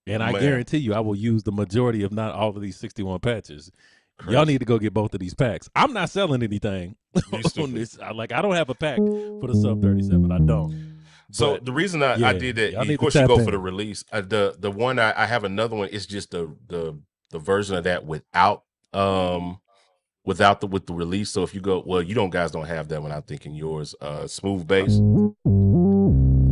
And I guarantee you, I will use the majority, if not all, of these 61 patches. Crazy. Y'all need to go get both of these packs. I'm not selling anything on this. I don't have a pack for the sub 37. I don't. So the reason I did that, of course, you go for the release. The one I have another one. It's just the version of that without with the release. So if you go, well, you guys don't have that one. I'm thinking yours, smooth bass.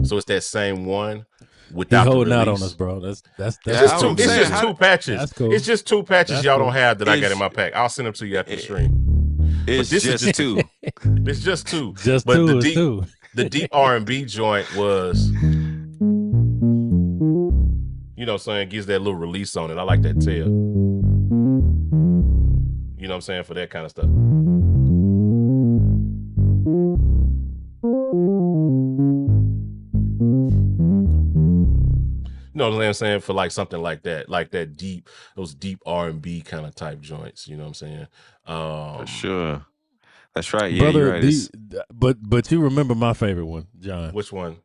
So it's that same one without the release. Holding out on us, bro. That's it's just two patches. That's cool. It's just two patches y'all don't have that I got in my pack. I'll send them to you after the stream. It's just two. It's just two. Just but two. The deep R&B joint was, you know what I'm saying, gives that little release on it. I like that tail. You know what I'm saying, for that kind of stuff. You know what I'm saying, for like something like that deep, those deep R&B kind of type joints. You know what I'm saying? For sure. That's right. Yeah, brother, you're right. But you remember my favorite one, John? Which one?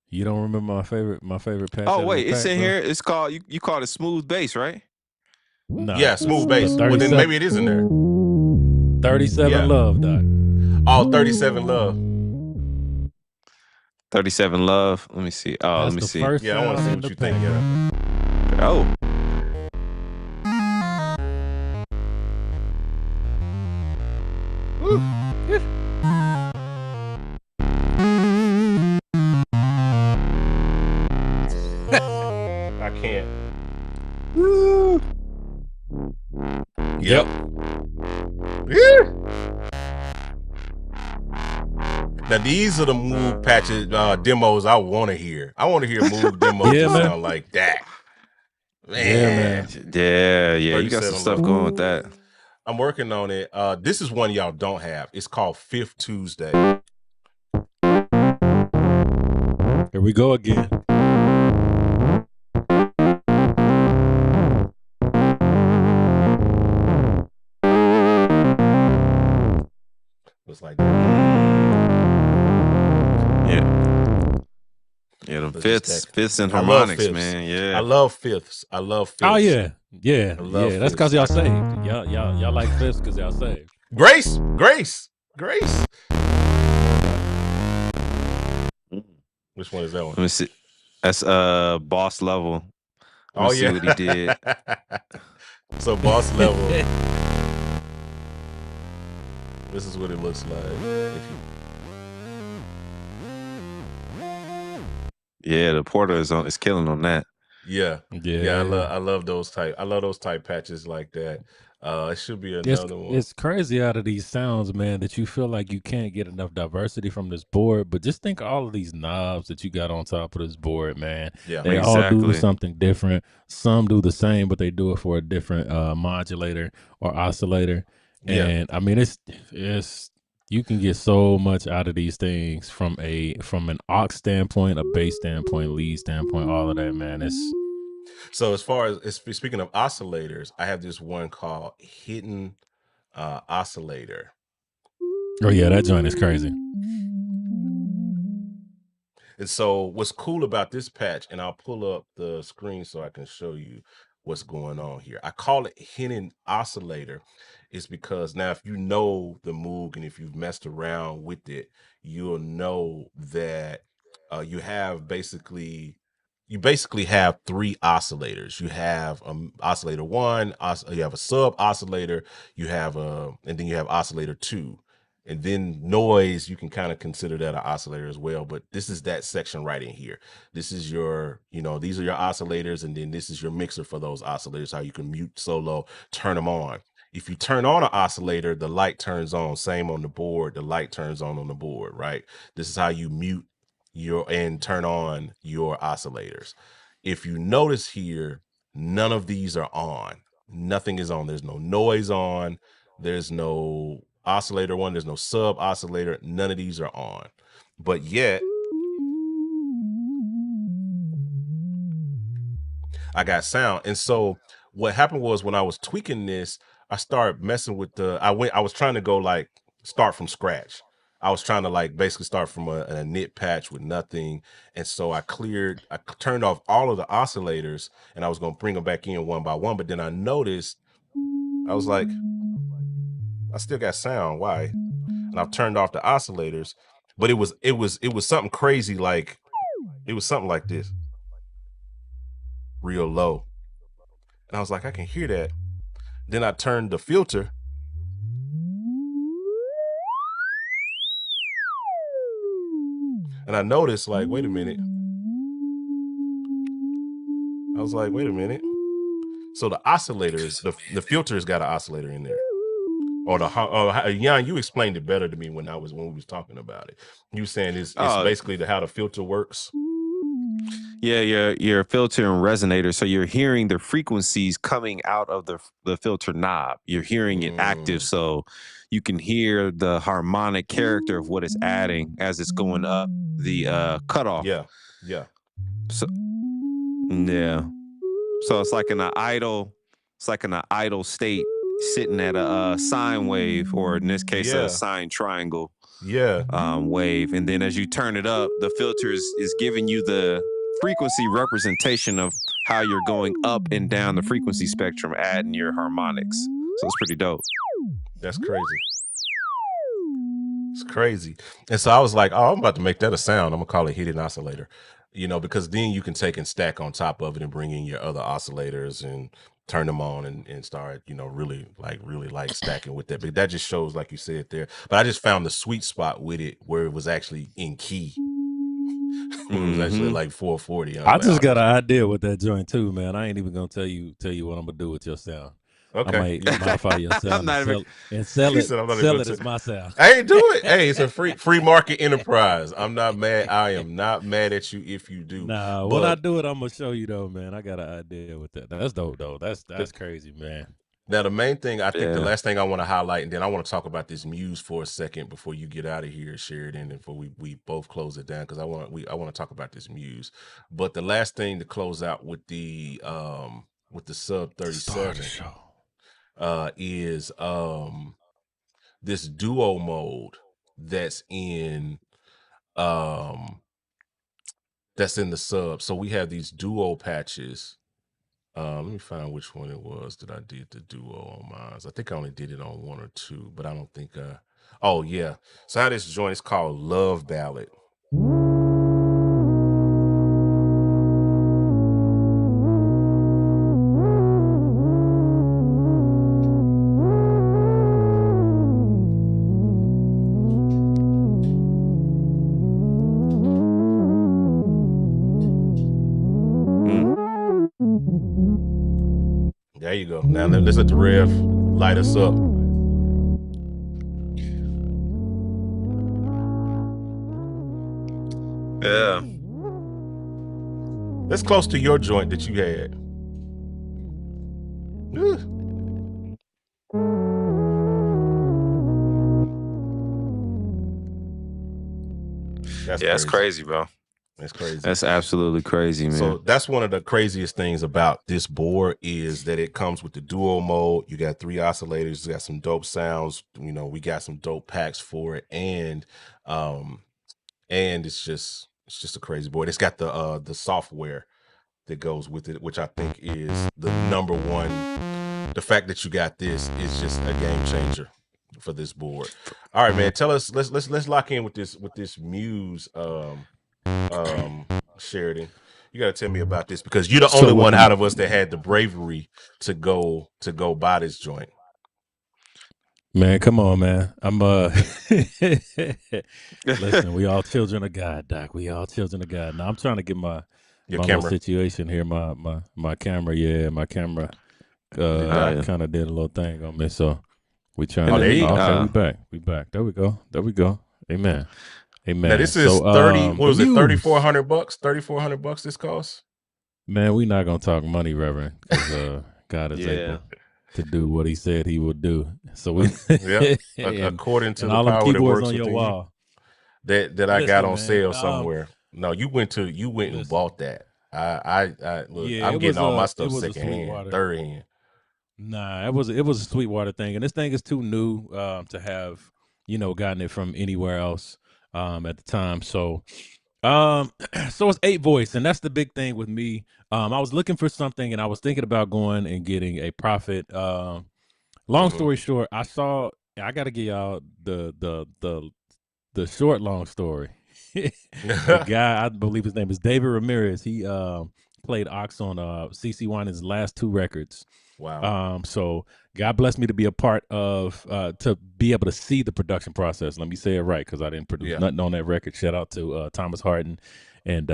You don't remember my favorite patch? Oh wait, it's in here. It's called you call it smooth bass, right? No. Yeah, smooth bass. Well, then maybe it is in there. 37 Love, Doc. Oh, 37 Love. 37 Love. Let me see. Oh, let me see. Yeah, I want to see what you think. Yeah. Oh. I can't. Yep. Now these are the Moog patches demos I want to hear. I want to hear Moog demos that sound like that. Man. Yeah. You got some stuff going with that. I'm working on it. This is one y'all don't have. It's called Fifth Tuesday. Here we go again. Looks like that. Yeah, the fifths and harmonics, man. Yeah, I love fifths. Oh yeah. That's because y'all saved. Y'all like fifths because y'all saved. Grace. Which one is that one? Let me see. That's Boss Level. Let me see what he did. So Boss Level. This is what it looks like. Yeah, the Porter is killing on that. Yeah. I love those type patches like that. It should be another one. It's crazy out of these sounds, man, that you feel like you can't get enough diversity from this board. But just think of all of these knobs that you got on top of this board, man. Yeah, they all do something different. Some do the same, but they do it for a different modulator or oscillator. And I mean, it's you can get so much out of these things from an aux standpoint, a bass standpoint, lead standpoint, all of that, man. So as far as speaking of oscillators, I have this one called Hidden Oscillator. Oh yeah, that joint is crazy. And so what's cool about this patch, and I'll pull up the screen so I can show you what's going on here. I call it Hidden Oscillator. It's because now if you know the Moog and if you've messed around with it, you'll know that you basically have three oscillators. You have oscillator one, you have a sub oscillator, and then you have oscillator two. And then noise, you can kind of consider that an oscillator as well. But this is that section right in here. This is your, these are your oscillators, and then this is your mixer for those oscillators, how you can mute, solo, turn them on. If you turn on an oscillator, the light turns on. Same on the board, the light turns on the board, right? This is how you mute and turn on your oscillators. If you notice here, none of these are on. Nothing is on. There's no noise on. There's no oscillator one. There's no sub oscillator. None of these are on. But yet, I got sound. And so what happened was when I was tweaking this, I started messing with I was trying to go like start from scratch. I was trying to like basically start from a knit patch with nothing. And so I turned off all of the oscillators, and I was going to bring them back in one by one. But then I noticed, I was like, I still got sound. Why? And I've turned off the oscillators, but it was something crazy. Like it was something like this, real low. And I was like, I can hear that. Then I turned the filter, and I noticed, like, wait a minute. I was like, wait a minute. So the oscillators, the filter's got an oscillator in there. Or Jan, you explained it better to me when we was talking about it. You were saying it's basically how the filter works. Yeah, your filter and resonator. So you're hearing the frequencies coming out of the filter knob. You're hearing it active, so you can hear the harmonic character of what it's adding as it's going up the cutoff. Yeah. So yeah. So it's like in an idle state, sitting at a sine wave, or in this case, a sine triangle. Wave. And then as you turn it up, the filter is giving you the frequency representation of how you're going up and down the frequency spectrum, adding your harmonics. So it's pretty dope. That's crazy. It's crazy. And so I was like, oh, I'm about to make that a sound. I'm gonna call it hidden oscillator, because then you can take and stack on top of it and bring in your other oscillators and turn them on and start, really like stacking with that. But that just shows, like you said there. But I just found the sweet spot with it where it was actually in key. When it was actually like 440. I just got an idea with that joint too, man. I ain't even gonna tell you what I'm gonna do with your sound. Okay. I might modify your sound and sell it as my sound. Hey, do it. Hey, it's a free market enterprise. I'm not mad. I am not mad at you if you do. Nah, when I do it, I'm gonna show you though, man. I got an idea with that. That's dope though. That's crazy, man. Now the main thing, I think the last thing I want to highlight, and then I want to talk about this Muse for a second before you get out of here, Sheridan, and before we both close it down, because I want to talk about this Muse. But the last thing to close out with the sub 37 is this duo mode that's in the sub. So we have these duo patches. Let me find which one it was that I did the duo on mine. I think I only did it on one or two, but I don't think oh yeah. So how this joint is called Love Ballad. There you go. Now let's let the rev light us up. Yeah. That's close to your joint that you had. That's crazy, bro. That's crazy. That's absolutely crazy, man. So that's one of the craziest things about this board is that it comes with the duo mode. You got 3 oscillators. You got some dope sounds. We got some dope packs for it, and it's just a crazy board. It's got the software that goes with it, which I think is the number one. The fact that you got this is just a game changer for this board. All right, man. Tell us. Let's lock in with this Muse. Sheridan, you got to tell me about this because you're the only one out of us that had the bravery to go buy this joint. Man, come on, man. I'm listen, we all children of God, Doc. We all children of God. Now I'm trying to get my Your little camera. situation here. My camera, yeah, my camera Did die. yeah. kind of did a little thing on me. So we trying And Oh, to there you go. okay, we back. We back. There we go. There we go. Amen. Now Amen. this is So 30. What the was it? Muse. $3,400. $3,400. This costs. Man, we not gonna talk money, Reverend, because God is Yeah. able to do what He said He would do. So we Yep. and According to the all them power that keyboards works on your within you, wall. that I got Listen, on man. sale somewhere. No, you went and Listen. bought that. I look. Yeah, I'm getting all my stuff a secondhand, Sweetwater. third hand. Nah, it was a Sweetwater thing, and this thing is too new to have gotten it from anywhere else at the time. So so it's 8 voice, and that's the big thing with me. I was looking for something, and I was thinking about going and getting a Prophet. Long Mm-hmm. story short, I got to give y'all the short long story. The guy, I believe his name is David Ramirez. He played Ox on CC Winans' last 2 records. Wow. So God blessed me to be a part of to be able to see the production process. Let me say it right, because I didn't produce nothing on that record. Shout out to Thomas Harden and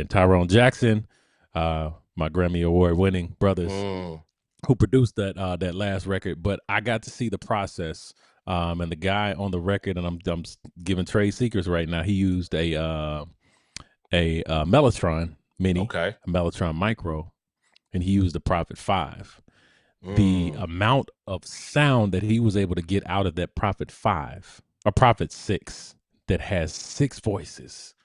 Tyrone Jackson, my Grammy Award winning brothers who produced that last record. But I got to see the process. And the guy on the record, and I'm giving trade secrets right now. He used a Mellotron Mini, Okay. a Mellotron Micro, and he used the Prophet 5. The amount of sound that he was able to get out of that Prophet 5 or Prophet 6 that has 6 voices.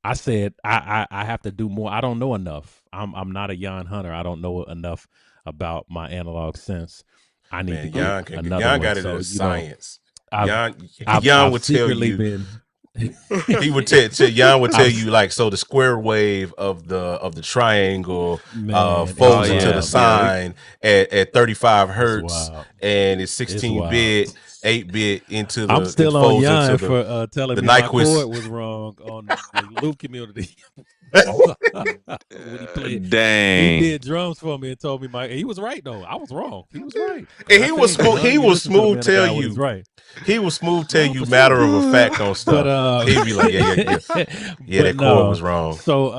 I said I have to do more. I don't know enough. I'm not a Yhunter. I don't know enough about my analog synths. I need to get another Jan one. got it So as science. I've Jan I've would tell secretly you. been. He would Jan would tell you, like, so the square wave of the triangle Man, it's folds into the wild. sine at 35 It's hertz, wild. and it's It's 16 wild. bit, 8-bit into I'm the it still on folds into Jan the for telling me my Nyquist. chord was wrong on the loop community. When he played, he Dang. did drums for me and told me he was right though. I was wrong. He was right. And I he tell was you, smooth. Yhunter, He you was listen to the smooth man of tell God when he's you. right. He was smooth tell No, you for matter sure. of a fact on stuff. But He'd be like, yeah, that chord was wrong. So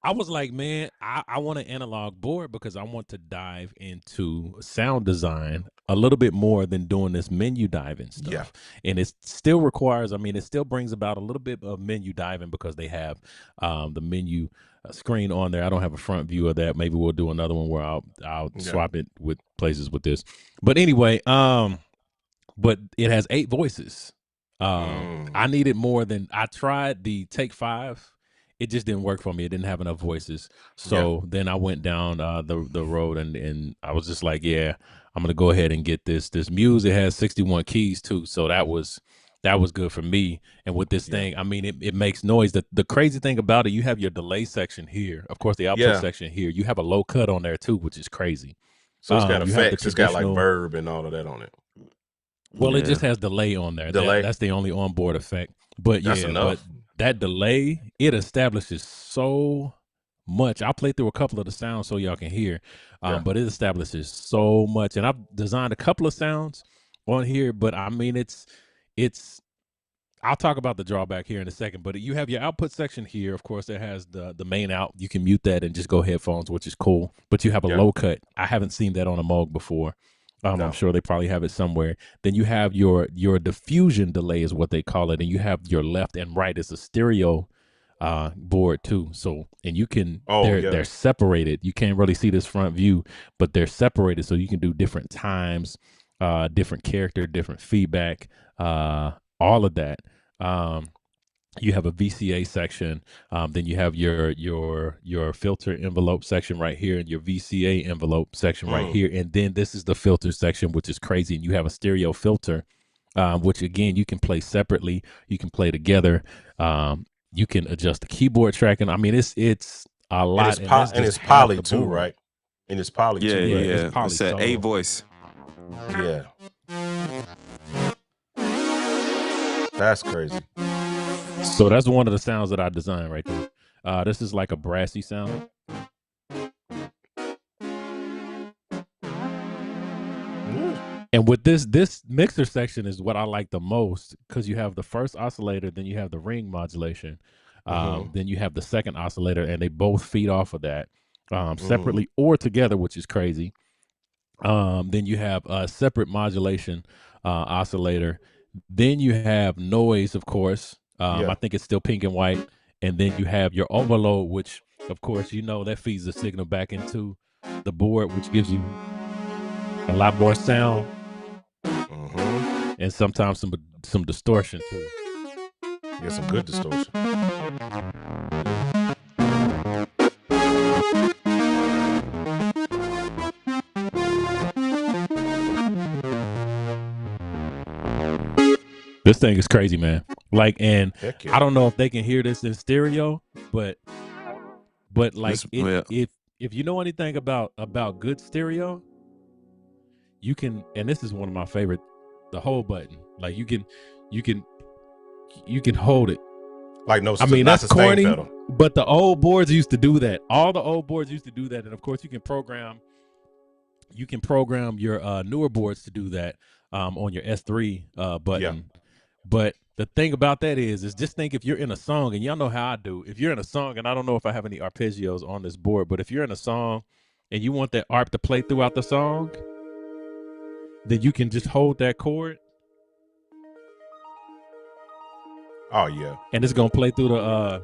I was like, man, I want an analog board because I want to dive into sound design a little bit more than doing this menu diving stuff. Yeah. And it still requires, it still brings about a little bit of menu diving because they have the menu screen on there. I don't have a front view of that. Maybe we'll do another one where I'll swap it with places with this. But anyway, but it has 8 voices. I needed more than I tried the Take 5. It just didn't work for me. It didn't have enough voices. So then I went down the road and I was just like, yeah, I'm gonna go ahead and get this Muse. It has 61 keys too, so that was good for me. And with this thing, it makes noise. The crazy thing about it, you have your delay section here. Of course, the output section here. You have a low cut on there too, which is crazy. So it's got You have the effects. It's got like traditional verb and all of that on it. Well, it just has delay on there. Delay. That's the only onboard effect. But That's enough. but that delay, it establishes so much. I'll play through a couple of the sounds so y'all can hear. But it establishes so much. And I've designed a couple of sounds on here, but it's I'll talk about the drawback here in a second, but you have your output section here. Of course, it has the main out. You can mute that and just go headphones, which is cool. But you have a low cut. I haven't seen that on a Moog before. No. I'm sure they probably have it somewhere. Then you have your diffusion delay is what they call it, and you have your left and right is a stereo board too. So and you can they're separated. You can't really see this front view, but they're separated so you can do different times, different character, different feedback, all of that. You have a VCA section, then you have your filter envelope section right here, and your VCA envelope section right here, and then this is the filter section, which is crazy. And you have a stereo filter, which again you can play separately, you can play together, you can adjust the keyboard tracking. It's a lot, and it's poly too, right? And it's poly too. Yeah, right? yeah. Poly, It's that so, 8 voice. Yeah. That's crazy. So that's one of the sounds that I designed right there. This is like a brassy sound. And with this mixer section is what I like the most, because you have the first oscillator, then you have the ring modulation, then you have the second oscillator, and they both feed off of that separately or together, which is crazy. Then you have a separate modulation oscillator. Then you have noise, of course. I think it's still pink and white. And then you have your overload, which, of course, that feeds the signal back into the board, which gives you a lot more sound and sometimes some distortion too. Yeah, some good distortion. This thing is crazy, man. Like, and yeah. I don't know if they can hear this in stereo, but like, if you know anything about good stereo, you can, and this is one of my favorite, the hold button. Like, you can hold it. Like, no, I mean, that's corny, pedal. but the old boards used to do that. All the old boards used to do that, and of course, you can program your newer boards to do that on your S3 button. Yeah. But the thing about that is just think, if you're in a song, and y'all know how I do. If you're in a song, and I don't know if I have any arpeggios on this board, but if you're in a song and you want that arp to play throughout the song, then you can just hold that chord. Oh yeah. And it's gonna play through the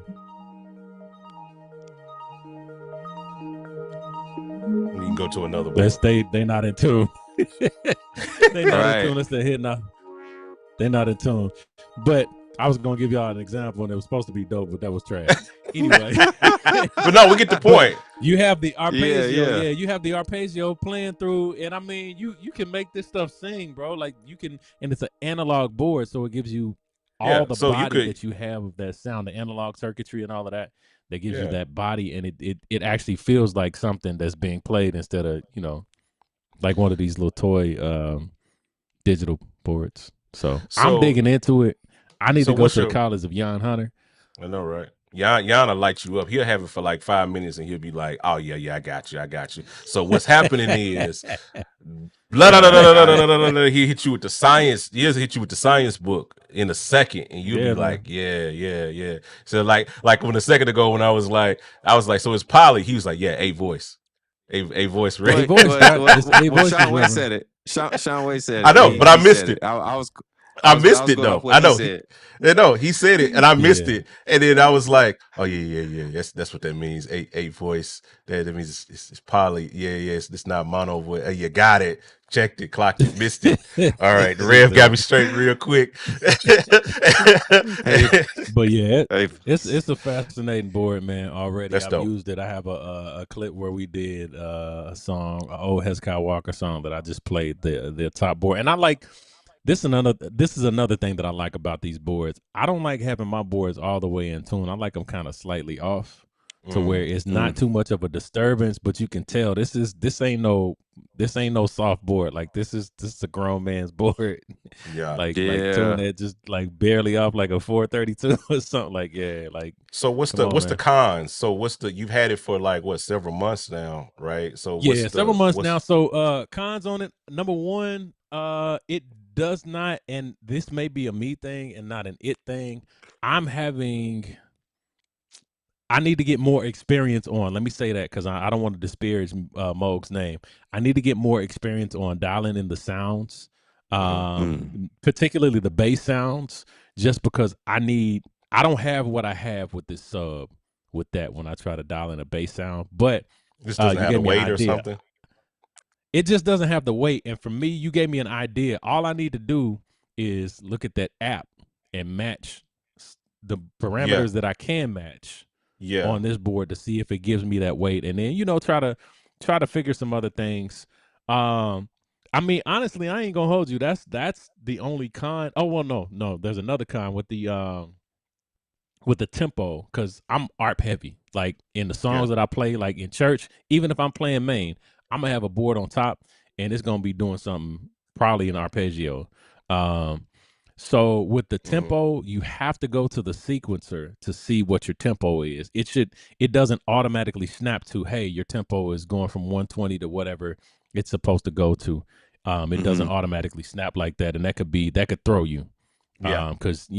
you can go to another one. They not in tune. They not in tune. It's the hit now. They're not in tune. But I was gonna give y'all an example, and it was supposed to be dope, but that was trash. Anyway. But no, we get the point. But you have the arpeggio. Yeah, you have the arpeggio playing through, and I mean, you can make this stuff sing, bro. Like, you can, and it's an analog board, so it gives you all the body that you have of that sound, the analog circuitry and all of that. That gives you that body, and it actually feels like something that's being played instead of, like one of these little toy digital boards. So I'm digging into it. I need to go to the college of Yhunter. I know, right? Yana light you up. He'll have it for like 5 minutes, and he'll be like, "Oh yeah, I got you." So what's happening is, he hit you with the science. He'll hit you with the science book in a second, and you'll be like, yeah. So like when a second ago, when I was like, so it's Polly. He was like, yeah, a voice. A voice, right? Sean Way said it. Sean Way said it. I know, but I missed it. I missed it though. I know. He said it, and I missed it, and then I was like, "Oh yeah. That's what that means. A voice. That means it's poly. Yeah. It's not mono voice. You got it. Checked it. Clocked it. Missed it. All right. The Rev got me straight real quick. But yeah, it's a fascinating board, man. Already, I've used it. I have a clip where we did a song, an old Hezekiah Walker song that I just played the top board, and I like. This is another thing that I like about these boards. I don't like having my boards all the way in tune. I like them kind of slightly off to where it's not too much of a disturbance, but you can tell this ain't no soft board. Like, this is a grown man's board. Yeah. like tune it just like barely off, like a 432 or something. Like, so what's the cons? So you've had it for like several months now, right? So several months now. So cons on it. Number one, it does not, and this may be a me thing and not an it thing. I need to get more experience on. Let me say that, because I don't want to disparage Moog's name. I need to get more experience on dialing in the sounds, particularly the bass sounds, just because I don't have what I have with this sub with that when I try to dial in a bass sound. But this doesn't have the weight or something. It just doesn't have the weight. And for me, you gave me an idea. All I need to do is look at that app and match the parameters that I can match on this board to see if it gives me that weight. And then, try to figure some other things. I mean, honestly, I ain't gonna hold you. That's the only con. Oh, well, no. There's another con with the tempo, because I'm ARP heavy. Like, in the songs that I play, like in church, even if I'm playing main, I'm gonna have a board on top, and it's gonna be doing something, probably an arpeggio. So with the tempo, you have to go to the sequencer to see what your tempo is. It doesn't automatically snap to, hey, your tempo is going from 120 to whatever it's supposed to go to. It doesn't automatically snap like that, and that could throw you. Yeah. Because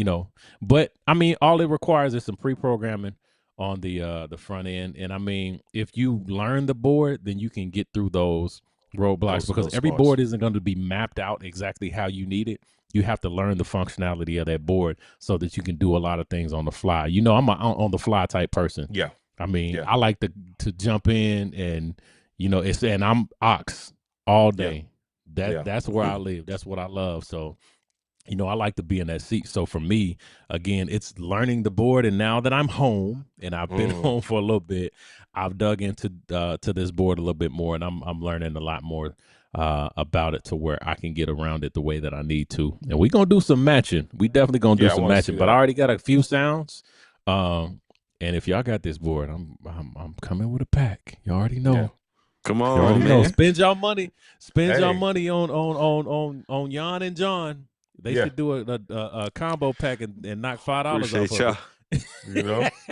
but I mean, all it requires is some pre-programming on the front end, and I mean, if you learn the board, then you can get through those roadblocks because Those every spots. board isn't going to be mapped out exactly how you need it. You have to learn the functionality of that board so that you can do a lot of things on the fly. I'm a on the fly type person. Yeah. I mean, Yeah. I like to jump in and and I'm ox all day. That's where I live. That's what I love. So I like to be in that seat. So for me, again, it's learning the board. And now that I'm home and I've been home for a little bit, I've dug into to this board a little bit more, and I'm learning a lot more about it to where I can get around it the way that I need to. And we're gonna do some matching. We definitely gonna do some matching. But I already got a few sounds. And if y'all got this board, I'm coming with a pack. You already know. Yeah. Come You on, already man. know. Spend y'all money. Spend y'all money on Jan and John. They should do a combo pack and knock $5 off Appreciate of y'all. it.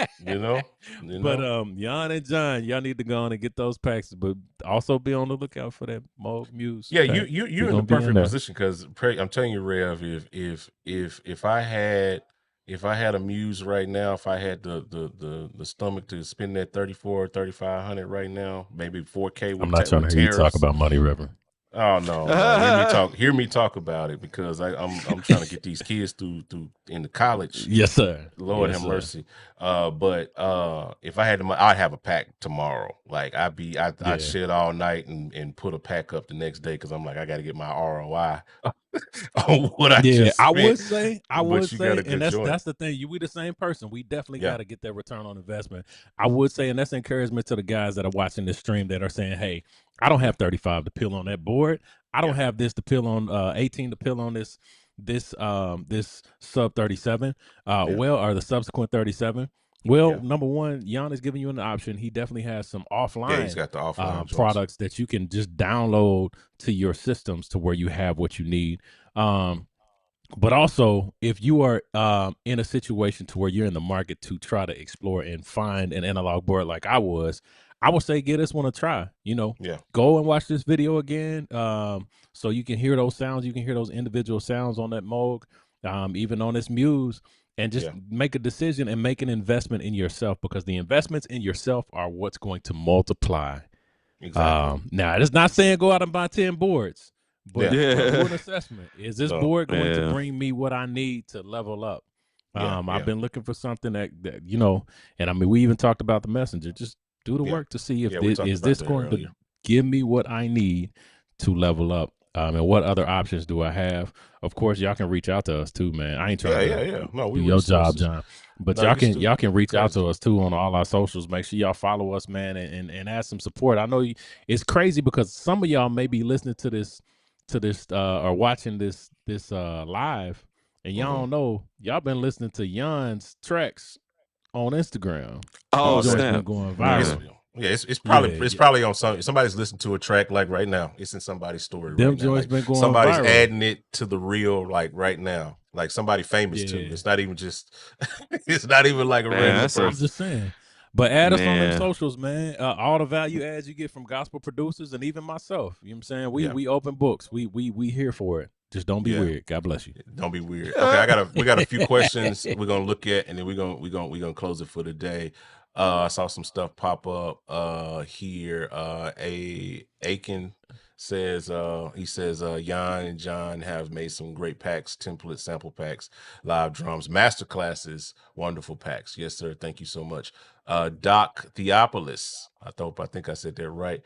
But Jan and John, y'all need to go on and get those packs, but also be on the lookout for that Moog Muse. Yeah, pack. you're in the perfect position because I'm telling you, Rev, if I had a Muse right now, if I had the stomach to spend that 3,500 right now, maybe 4K with I'm not trying to hear you talk about money, Reverend. Oh no! Hear me talk about it because I'm trying to get these kids through into college. Yes, sir. Lord have mercy. But if I had them, I'd have a pack tomorrow. Like I'd sit all night and put a pack up the next day because I'm like I got to get my ROI on what I just spent. I would say, and that's the thing. We the same person. We definitely got to get that return on investment. I would say, and that's encouragement to the guys that are watching this stream that are saying, "Hey, I don't have 35 to pill on that board. I don't have this to pill on 18 to pill on this sub 37. Or the subsequent 37. Well, number one, Jan is giving you an option. He definitely has some offline. Yeah, he's got the offline products that you can just download to your systems to where you have what you need. But also, if you are in a situation to where you're in the market to try to explore and find an analog board like I would say give this one a try. Go and watch this video again so you can hear those sounds. You can hear those individual sounds on that Moog, even on this Muse, and just make a decision and make an investment in yourself because the investments in yourself are what's going to multiply. Exactly. Now, it's not saying go out and buy 10 boards. But do an assessment. Is this board going to bring me what I need to level up? I've been looking for something that and I mean, we even talked about the Messenger. Just do the work to see if this going to give me what I need to level up. And what other options do I have? Of course, y'all can reach out to us too, man. I ain't trying to do your job, John. But y'all can reach out to us too on all our socials. Make sure y'all follow us, man, and add some support. I know it's crazy because some of y'all may be listening to this or watching this live, and y'all don't know y'all been listening to Jan's tracks on Instagram. Oh, snap! Been going viral. It's probably on somebody's listening to a track like right now. It's in somebody's story. Them right now. Joints been going somebody's viral. adding it to the reel like right now. Like somebody famous too. It's not even just. It's not even like a random person. I'm just saying. But add us on them socials, man. All the value adds you get from gospel producers and even myself. You know what I'm saying? We open books. We here for it. Just don't be weird. God bless you. Don't be weird. Okay, we got a few questions we're gonna look at, and then we're gonna close it for the day. I saw some stuff pop up here. Aiken says Jan and John have made some great packs, template sample packs, live drums, master classes, wonderful packs. Yes, sir. Thank you so much. Doc Theopolis, I think I said that right.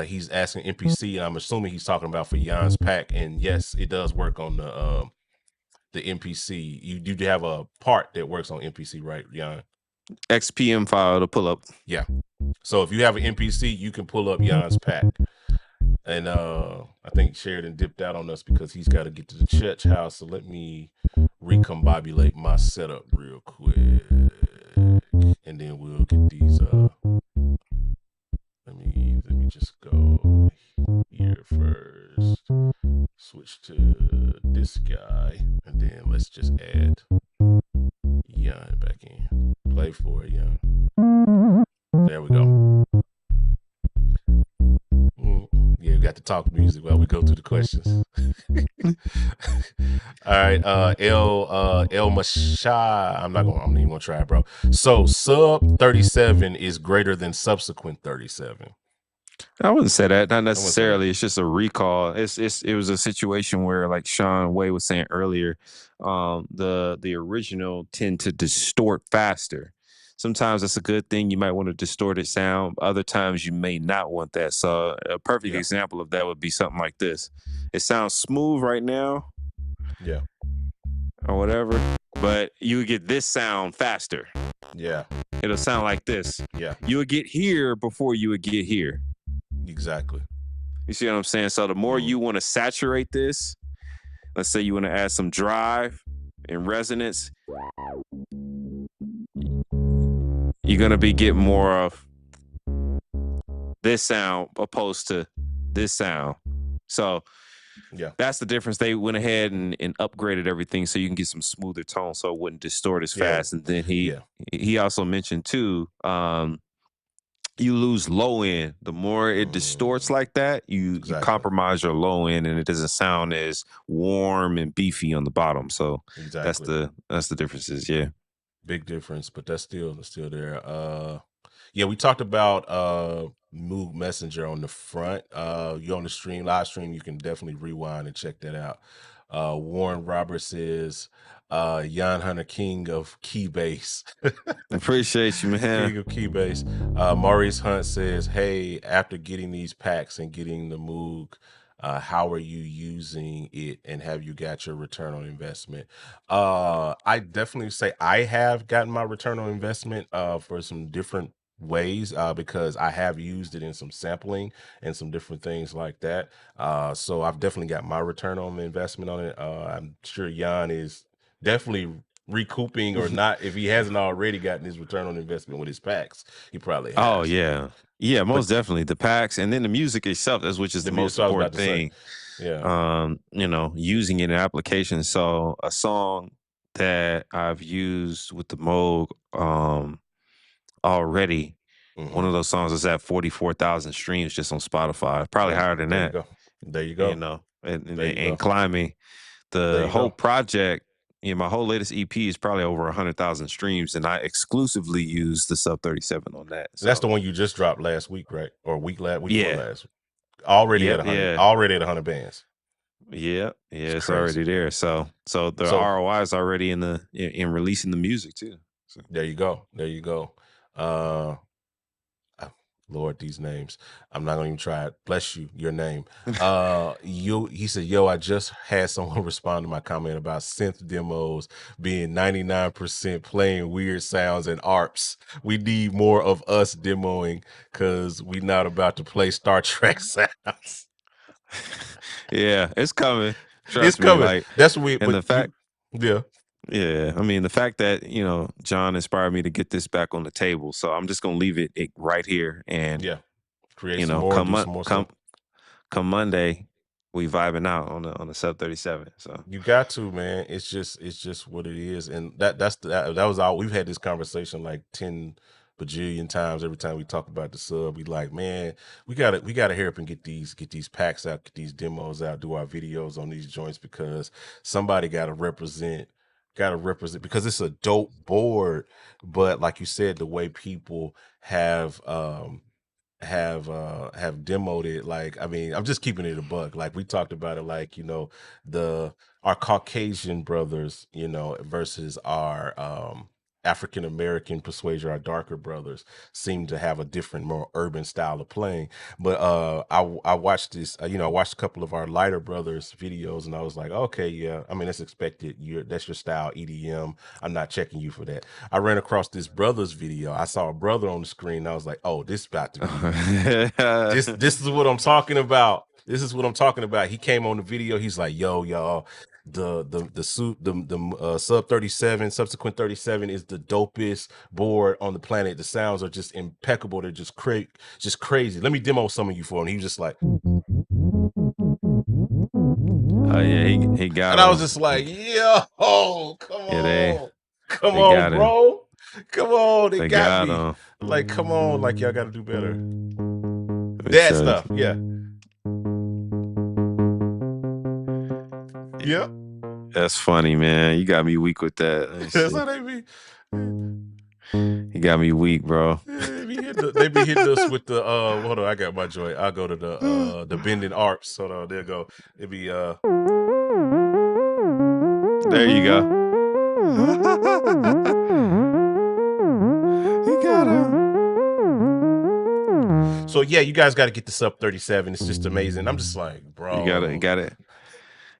He's asking MPC, and I'm assuming he's talking about for Jan's pack. And yes, it does work on the MPC. You do have a part that works on MPC, right, Jan? XPM file to pull up. Yeah. So if you have an MPC, you can pull up Jan's pack. And I think Sheridan dipped out on us because he's got to get to the church house. So let me recombobulate my setup real quick, and then we'll get these. Let me just go here first. Switch to this guy, and then let's just add Jan back in. Play for it, Jan. There we go. Yeah, we got got to talk music while we go through the questions. All right, El Masha. I'm not even gonna try, bro. So sub 37 is greater than subsequent 37. I wouldn't say that. Not wouldn't say that. necessarily. It's just a recall. It was a situation where, like Sean Way was saying earlier, the original tend to distort faster. Sometimes that's a good thing. You might want a distorted sound. Other times you may not want that. So a perfect Yeah. example of that would be something like this. It sounds smooth right now, Yeah. or whatever, but you would get this sound faster. Yeah. It'll sound like this. Yeah. You would get here before you would get here. Exactly. You see what I'm saying? So the more you want to saturate this, let's say you want to add some drive and resonance, you're going to be getting more of this sound opposed to this sound. So yeah, that's the difference. They went ahead and upgraded everything so you can get some smoother tone so it wouldn't distort as fast. And then he also mentioned too, you lose low end. The more it distorts like that, you compromise your low end, and it doesn't sound as warm and beefy on the bottom. So that's the differences. Yeah, big difference, but that's still there. Yeah, we talked about Moog Messenger on the front. You on the live stream, you can definitely rewind and check that out. Warren Roberts is Yhunter, king of Keybase. Appreciate you, man. King of Keybase. Maurice Hunt says, hey, after getting these packs and getting the Moog, how are you using it, and have you got your return on investment? I definitely say I have gotten my return on investment for some different ways, because I have used it in some sampling and some different things like that. So I've definitely got my return on the investment on it. I'm sure Jan is definitely recouping, or not. If he hasn't already gotten his return on investment with his packs, he probably has. Oh yeah, most definitely the packs, and then the music itself, which is the most important thing. Yeah, using it in applications. So a song that I've used with the Moog already, one of those songs is at 44,000 streams just on Spotify, probably higher than that. There you go. And climbing. The whole project, my whole latest EP is probably over 100,000 streams, and I exclusively use the sub 37 on that. So that's the one you just dropped last week, right? Or week before last. Already at 100. Already at 100 bands. Yeah, it's already there. So the ROI is already in releasing the music too. So. There you go. Lord, these names. I'm not gonna even try it. Bless you, your name. He said, yo, I just had someone respond to my comment about synth demos being 99% playing weird sounds and ARPs. We need more of us demoing, because we not about to play Star Trek sounds. Yeah, it's coming. It's coming. That's weird. And the fact, yeah. I mean, the fact that John inspired me to get this back on the table, so I'm just gonna leave it right here, and create some more. Come Monday, we vibing out on the sub 37. So you got to, man. It's just what it is, and that was all. We've had this conversation like 10 bajillion times. Every time we talk about the sub, we like, man, we gotta hurry up and get these packs out, get these demos out, do our videos on these joints, because somebody gotta represent, because it's a dope board. But like you said, the way people have demoed it, like, I mean, I'm just keeping it a buck. Like we talked about it, like, our Caucasian brothers, versus our African American persuasion, our darker brothers, seem to have a different, more urban style of playing. But I watched this, I watched a couple of our lighter brothers videos, and I was like, okay, yeah, I mean, that's expected. That's your style, EDM. I'm not checking you for that. I ran across this brother's video. I saw a brother on the screen. I was like, oh, this is about to be this is what I'm talking about. This is what I'm talking about. He came on the video. He's like, yo, y'all, the sub 37, subsequent 37 is the dopest board on the planet. The sounds are just impeccable. They're just crazy. Let me demo some of you for him. He was just like, oh yeah, he got. And I was just like, yo, come on, bro. Come on, they got me. Like, come on, like, y'all got to do better. That stuff, yeah. Yep. That's funny, man. You got me weak with that. That's how they be. You got me weak, bro. They be hitting us with the hold on, I got my joint. I'll go to the bending arps. Hold on, there you go. It be There you go. You got him. So yeah, you guys got to get the sub 37. It's just amazing. I'm just like, bro. You got it.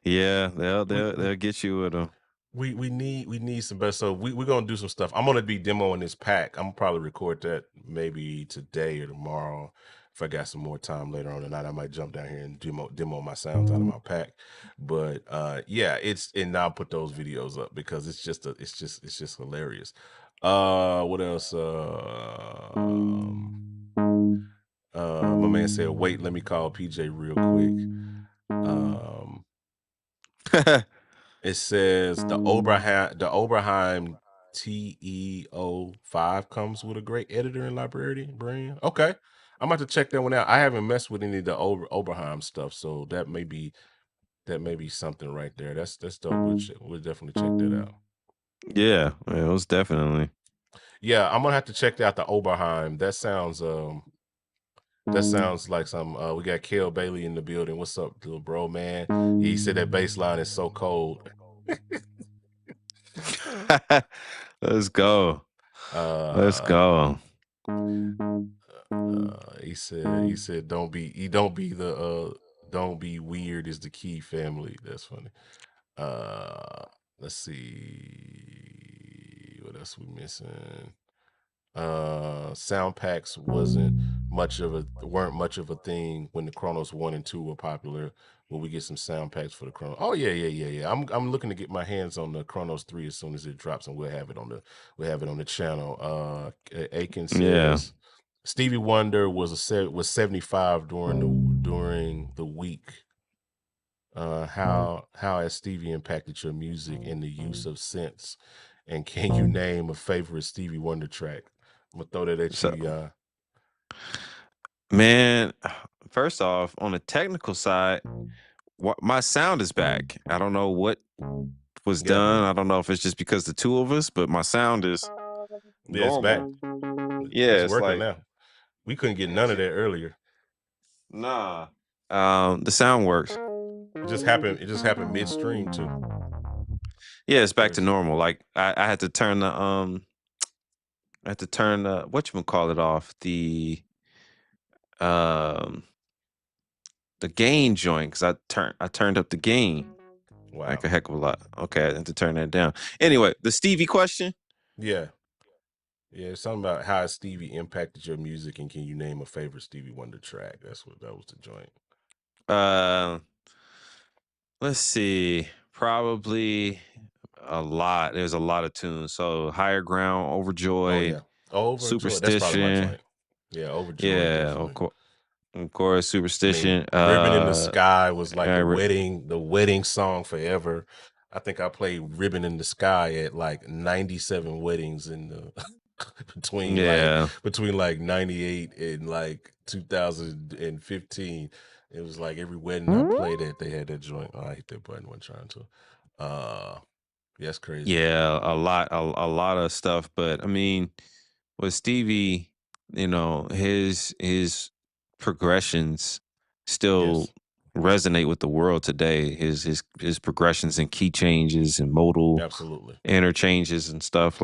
Yeah, they'll get you with them. We need some better. So we're gonna do some stuff. I'm gonna be demoing this pack. I'm gonna probably record that maybe today or tomorrow. If I got some more time later on tonight, I might jump down here and demo my sounds out of my pack. But yeah, and I'll put those videos up because it's just hilarious. What else? My man said, wait, let me call PJ real quick. It says the Oberheim TEO5 comes with a great editor and librarian. Okay, I'm about to check that one out. I haven't messed with any of the Oberheim stuff, so that may be something right there. That's dope. We'll definitely check that out. Yeah, it was definitely. Yeah, I'm gonna have to check out the Oberheim. That sounds like some. We got Kale Bailey in the building. What's up, little bro, man? He said that bass line is so cold. Let's go. Let's go. He said don't be weird is the key, family. That's funny. Let's see what else we missing. Sound packs weren't much of a thing when the Chronos 1 and 2 were popular. When we get some sound packs for the Chronos. Oh yeah. I'm looking to get my hands on the Chronos 3 as soon as it drops, and we'll have it on the channel. Aiken says Stevie Wonder was 75 during the week. How has Stevie impacted your music and the use of synths? And can you name a favorite Stevie Wonder track? I'm gonna throw that at you. Man, first off, on the technical side, my sound is back. I don't know what was done. I don't know if it's just because the two of us, but my sound is it's back. Yeah, it's working now. We couldn't get none of that earlier. Nah. The sound works. It just happened midstream too. Yeah, it's back to normal. Like I had to turn the whatchamacallit off, the gain joint, because I turned up the gain. Wow. Like a heck of a lot. Okay, I had to turn that down. Anyway, the Stevie question. Yeah, it's something about how Stevie impacted your music, and can you name a favorite Stevie Wonder track? That was the joint. Let's see. Probably a lot. There's a lot of tunes. So Higher Ground, Overjoyed, Superstition. That's probably my joint. Yeah, Overjoyed. Yeah, definitely. Of course, Superstition. Ribbon in the Sky was like the wedding song forever. I think I played Ribbon in the Sky at like 97 weddings in the between like 98 and like 2015. It was like every wedding I played at, they had that joint. Oh, I hit that button when trying to. Yeah, that's crazy. Yeah, a lot of stuff. But I mean, with Stevie, his progressions still resonate with the world today. His progressions and key changes and modal interchanges and stuff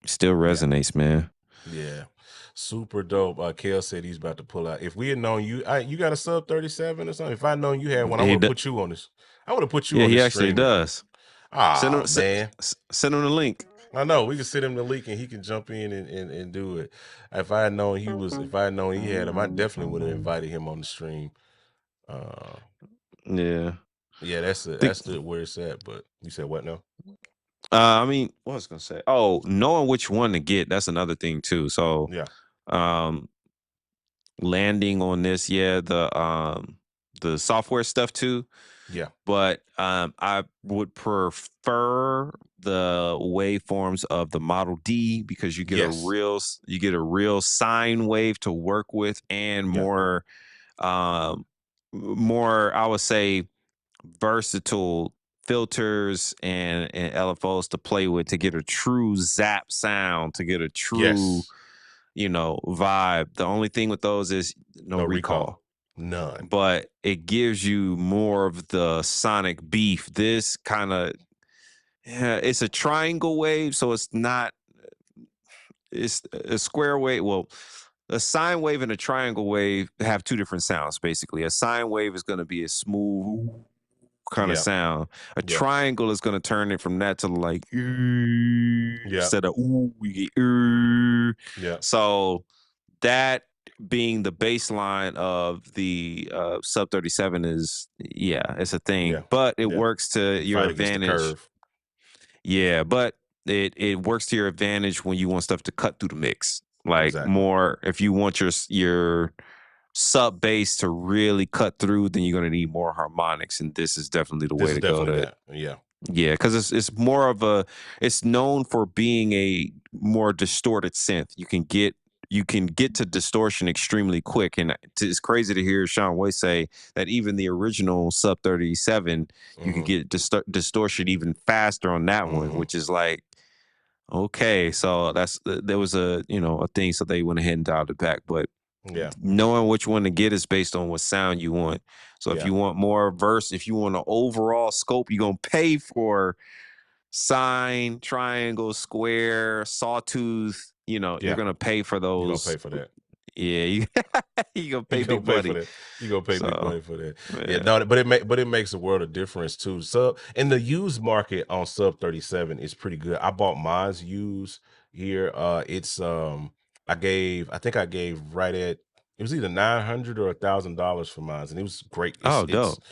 still resonates, man. Yeah, super dope. Kale said he's about to pull out. If we had known you, you got a sub 37 or something. If I known you had one, I would put you on this. I would have put you on this. Yeah, he actually does. Man, send him the link. I know we can send him the link and he can jump in and do it. If I had known he had him, I definitely would have invited him on the stream. Yeah, that's where it's at. But you said what now? I mean, what was I gonna say? Oh, knowing which one to get, that's another thing too. So landing on this, the software stuff too. Yeah. But I would prefer the waveforms of the Model D, because you get a real sine wave to work with, and more I would say versatile filters and LFOs to play with to get a true zap sound, to get a true, Yes. vibe. The only thing with those is no No recall, recall. None. but it gives you more of the sonic beef. This kind of, yeah, it's a triangle wave, so it's not, it's a square wave. Well, a sine wave and a triangle wave have two different sounds, basically. A sine wave is going to be a smooth kind of Yeah. sound. A Yeah. triangle is going to turn it from that to like, Yeah. instead of ooh, we get. Yeah. So that being the baseline of the sub 37 is, yeah, it's a thing, Yeah. but it Yeah. works to your Fight against the advantage. curve. Yeah, but it works to your advantage when you want stuff to cut through the mix. Like Exactly. more, if you want your sub bass to really cut through, then you're gonna need more harmonics, and this is definitely the This way is to go. definitely To that. Yeah. Yeah, because it's more of a, it's known for being a more distorted synth. You can get to distortion extremely quick, and it's crazy to hear Sean Way say that even the original Sub 37, you could Mm-hmm. get distortion even faster on that one, Mm-hmm. which is like, okay, so there was a thing, so they went ahead and dialed it back, but Yeah. knowing which one to get is based on what sound you want. So if Yeah. you want more verse, if you want an overall scope, you're gonna pay for sine, triangle, square, sawtooth. You're Yeah. gonna pay for You're gonna those. pay for that. Yeah, you gonna You pay gonna big pay for money. that. You gonna pay big So money for that. Yeah, yeah. no, but it makes a world of difference too. So, and the used market on sub 37 is pretty good. I bought mine's used here. It's I think I gave right at, it was either $900 or $1,000 for mine, and it was great. Oh, dope.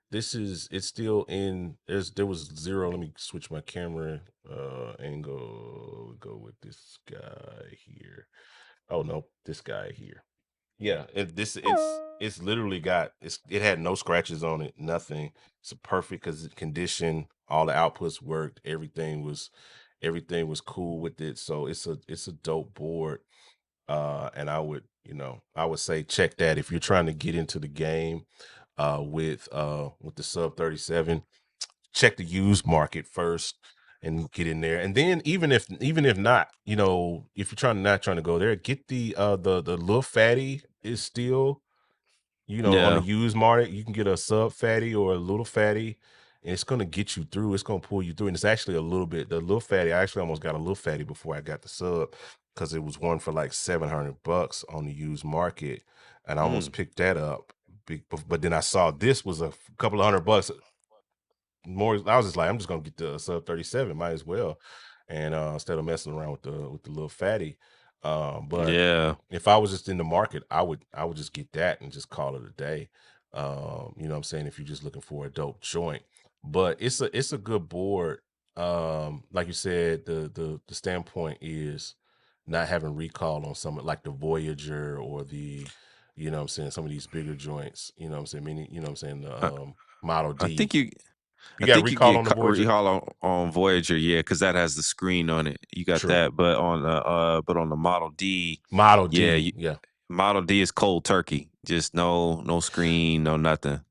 It's still in. There was zero. Let me switch my camera angle. Go with this guy here. Oh no, this guy here. Yeah, it's literally it had no scratches on it, nothing. It's a perfect because condition, all the outputs worked, everything was cool with it. So it's a dope board. And I would say check that if you're trying to get into the game with the sub 37, check the used market first and get in there. And then even if not, if you're not trying to go there, get the little fatty is still, on the Yeah. used market. You can get a sub fatty or a little fatty, and it's gonna get you through. It's gonna pull you through. And it's actually a little bit, the little fatty. I actually almost got a little fatty before I got the sub because it was one for like $700 on the used market, and I almost Mm. picked that up. But then I saw this was a couple of $100 more. I was just like, I'm just gonna get the sub 37, might as well, and instead of messing around with the little fatty. But Yeah. if I was just in the market, I would just get that and just call it a day. You know what I'm saying, if you're just looking for a dope joint. But it's a good board. Like you said, the standpoint is not having recall on some like the Voyager or the, what I'm saying, some of these bigger joints, what I'm saying, meaning, what I'm saying, the I, Model I D. think you You I got think you recall get on the Voyager? recall on Voyager, yeah, because that has the screen on it. You got True. that, but on the Model D, Model yeah, D. Yeah. Model D is cold turkey. Just no screen, no nothing.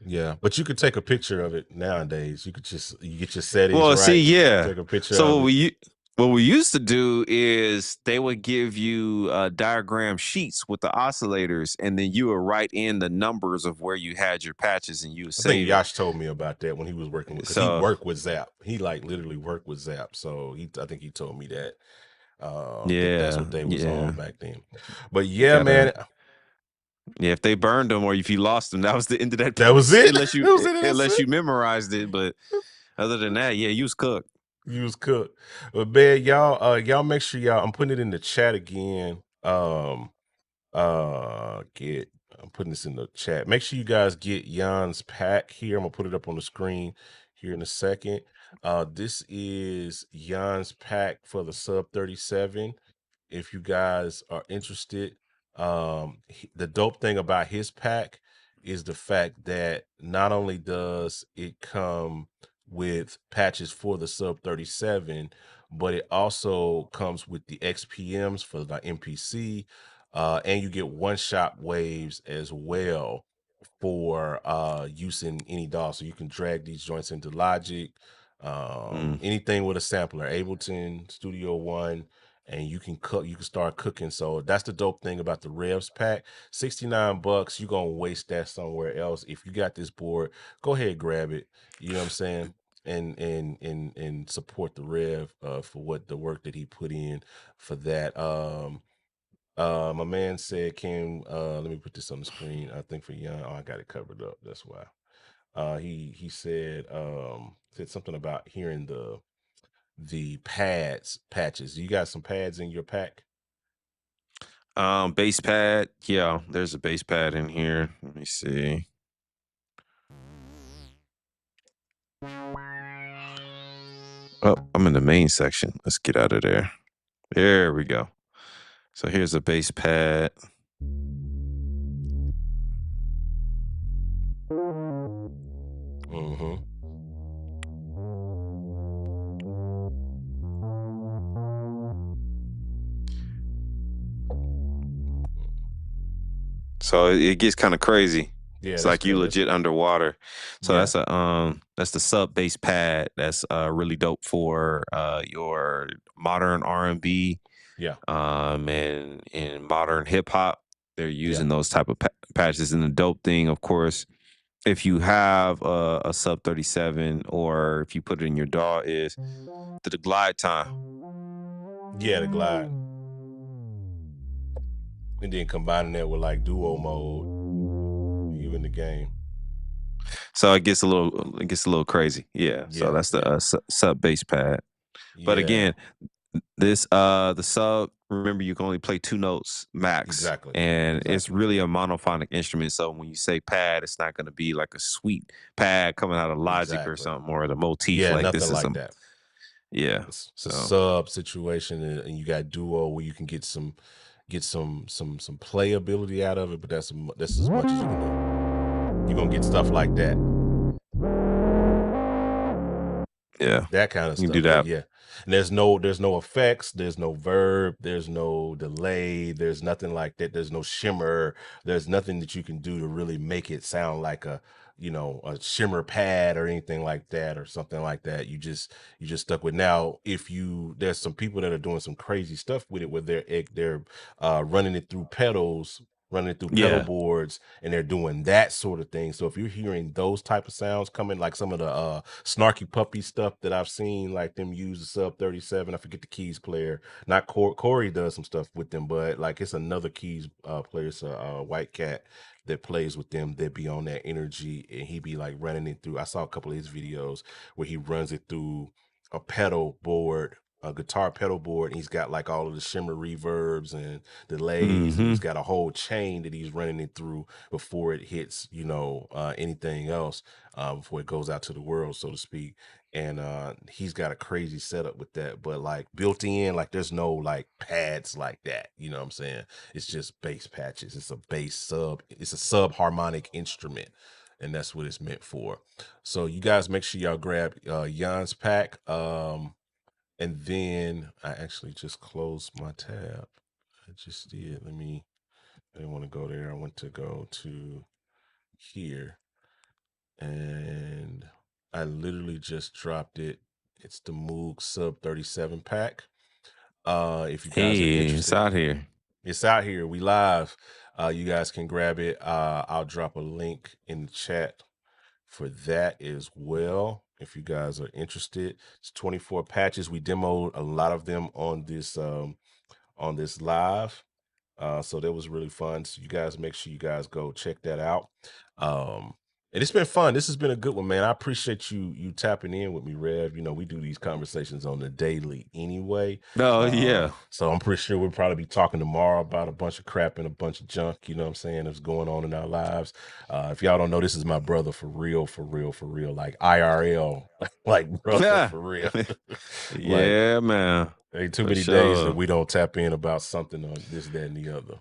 Yeah. But you could take a picture of it nowadays. You get your settings Well, see, right, yeah. take a picture So of it. what we used to do is they would give you diagram sheets with the oscillators, and then you would write in the numbers of where you had your patches, and you would I think save it. Yash told me about that when he was working with, because he So worked with Zap. He like literally worked with Zap. So I think he told me that. That's yeah, what they was on yeah, back then. But you yeah, gotta. man, Yeah, if they burned them or if you lost them, that was the end of that that was piece. it. Unless That you was it. That's unless it. you memorized it, but other than that, yeah, you was cooked. You was cooked. But man, y'all make sure y'all. I'm putting it in the chat again. Get I'm putting this in the chat. Make sure you guys get Jan's pack here. I'm gonna put it up on the screen here in a second. This is Jan's pack for the sub 37. If you guys are interested, the dope thing about his pack is the fact that not only does it come with patches for the sub 37, but it also comes with the XPMs for the MPC, and you get one shot waves as well. for use in any DAW. So you can drag these joints into Logic, anything with a sampler, Ableton, Studio One, and you can cook. You can start cooking. So that's the dope thing about the Revs pack. $69. You're gonna waste that somewhere else. If you got this board, go ahead, grab it. You know what I'm saying? And support the Rev for what the work that he put in for that. My man said, "Can let me put this on the screen. I think for Young, oh, I got it covered up. That's why." He said something about hearing the patches. You got some pads in your pack? Bass pad. Yeah, there's a bass pad in here. Let me see. Oh, I'm in the main section. Let's get out of there. There we go. So here's a bass pad. Mm-hmm. So it gets kind of crazy. Yeah, It's that's like you good. legit underwater. So Yeah. that's the sub bass pad. That's really dope for your modern R&B, Yeah. and in modern hip hop. They're using Yeah. those type of patches. And the dope thing, of course, if you have a sub 37 or if you put it in your DAW, is the glide time. Yeah, the glide. And then combining that with like duo mode, you in the game. So it gets a little crazy. Yeah. So Yeah. that's the Yeah. sub bass pad. But Yeah. again, the sub, remember, you can only play 2 notes max, Exactly. and it's Exactly. really a monophonic instrument. So when you say pad, it's not going to be like a sweet pad coming out of Logic or Exactly. something, or the motif. Yeah, Like nothing this is like that. yeah. It's a So sub situation, and you got duo where you can get some playability out of it, but that's as much as you can do. You're gonna get stuff like that. yeah, That kind of you can do stuff. But that. yeah, and there's no effects, there's no verb, there's no delay, there's nothing like that. There's no shimmer, there's nothing that you can do to really make it sound like a a shimmer pad or anything like that or something like that. You just stuck with. Now if there's some people that are doing some crazy stuff with it where they're running it through pedals, running it through pedal Yeah. boards, and they're doing that sort of thing. So if you're hearing those type of sounds coming, like some of the snarky puppy stuff that I've seen, like them use the sub 37, I forget the keys player, not Corey does some stuff with them, but like it's another keys player, it's a white cat that plays with them that be on that energy, and he be like running it through. I saw a couple of his videos where he runs it through a pedal board, a guitar pedal board, and he's got like all of the shimmer reverbs and delays, and he's got a whole chain that he's running it through before it hits anything else, before it goes out to the world, so to speak. And he's got a crazy setup with that, but like built in, like there's no like pads like that, you know what I'm saying? It's just bass patches. It's a sub harmonic instrument, and that's what it's meant for. So you guys make sure y'all grab Jan's pack. And then I actually just closed my tab. I just did. I didn't want to go there. I want to go to here, and I literally just dropped it. It's the Moog Sub 37 pack. If you guys are Hey, it's interested, out here. it's out here. We live. You guys can grab it. I'll drop a link in the chat for that as well. If you guys are interested, it's 24 patches. We demoed a lot of them on this live. So that was really fun. So you guys make sure you guys go check that out. And it's been fun. This has been a good one, man. I appreciate you tapping in with me, Rev. You know, we do these conversations on the daily anyway. Oh yeah. So I'm pretty sure we'll probably be talking tomorrow about a bunch of crap and a bunch of junk, you know what I'm saying, that's going on in our lives. If y'all don't know, this is my brother for real, for real, for real. Like IRL, like brother for real. Like Yeah, man. ain't too For many days that sure. we don't tap in about something on this, that, and the other.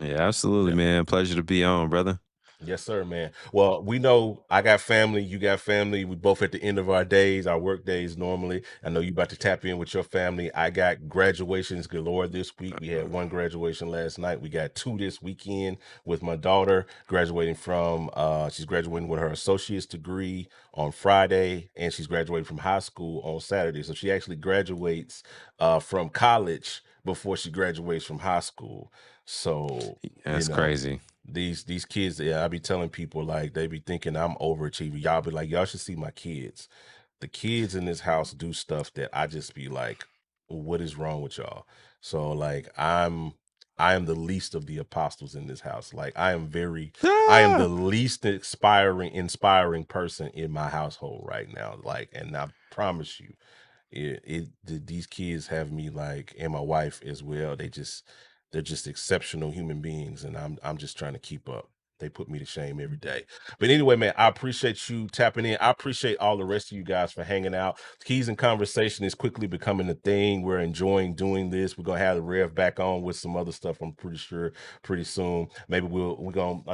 Yeah, absolutely, Yeah. man. Pleasure to be on, brother. Yes, sir, man. Well, we know I got family, you got family. We both at the end of our days, our work days normally. I know you about to tap in with your family. I got graduations galore this week. We had one graduation last night. We got two this weekend with my daughter graduating from she's graduating with her associate's degree on Friday, and she's graduating from high school on Saturday. So she actually graduates from college before she graduates from high school. So, you That's know, crazy. these kids, yeah, I be telling people like they be thinking I'm overachieving. Y'all be like, y'all should see my kids. The kids in this house do stuff that I just be like, what is wrong with y'all? So like I am the least of the apostles in this house. Like I am the Ah! least inspiring person in my household right now. Like, and I promise you, these kids have me like, and my wife as well. They're just exceptional human beings, and I'm just trying to keep up. They put me to shame every day. But anyway, man, I appreciate you tapping in. I appreciate all the rest of you guys for hanging out. Keys and Conversation is quickly becoming a thing. We're enjoying doing this. We're gonna have the Rev back on with some other stuff. I'm pretty sure pretty soon. Maybe we're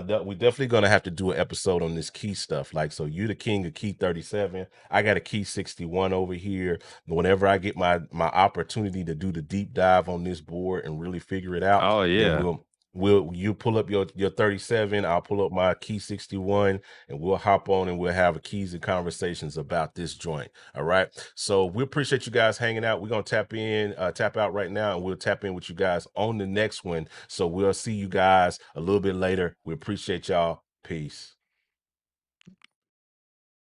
definitely gonna have to do an episode on this key stuff. Like, so you the king of key 37. I got a key 61 over here. Whenever I get my opportunity to do the deep dive on this board and really figure it out, Oh then yeah. you pull up your 37, I'll pull up my key 61, and we'll hop on and we'll have a keys and conversations about this joint. All right. So we appreciate you guys hanging out. We're gonna tap out right now, and we'll tap in with you guys on the next one. So we'll see you guys a little bit later. We appreciate y'all. Peace.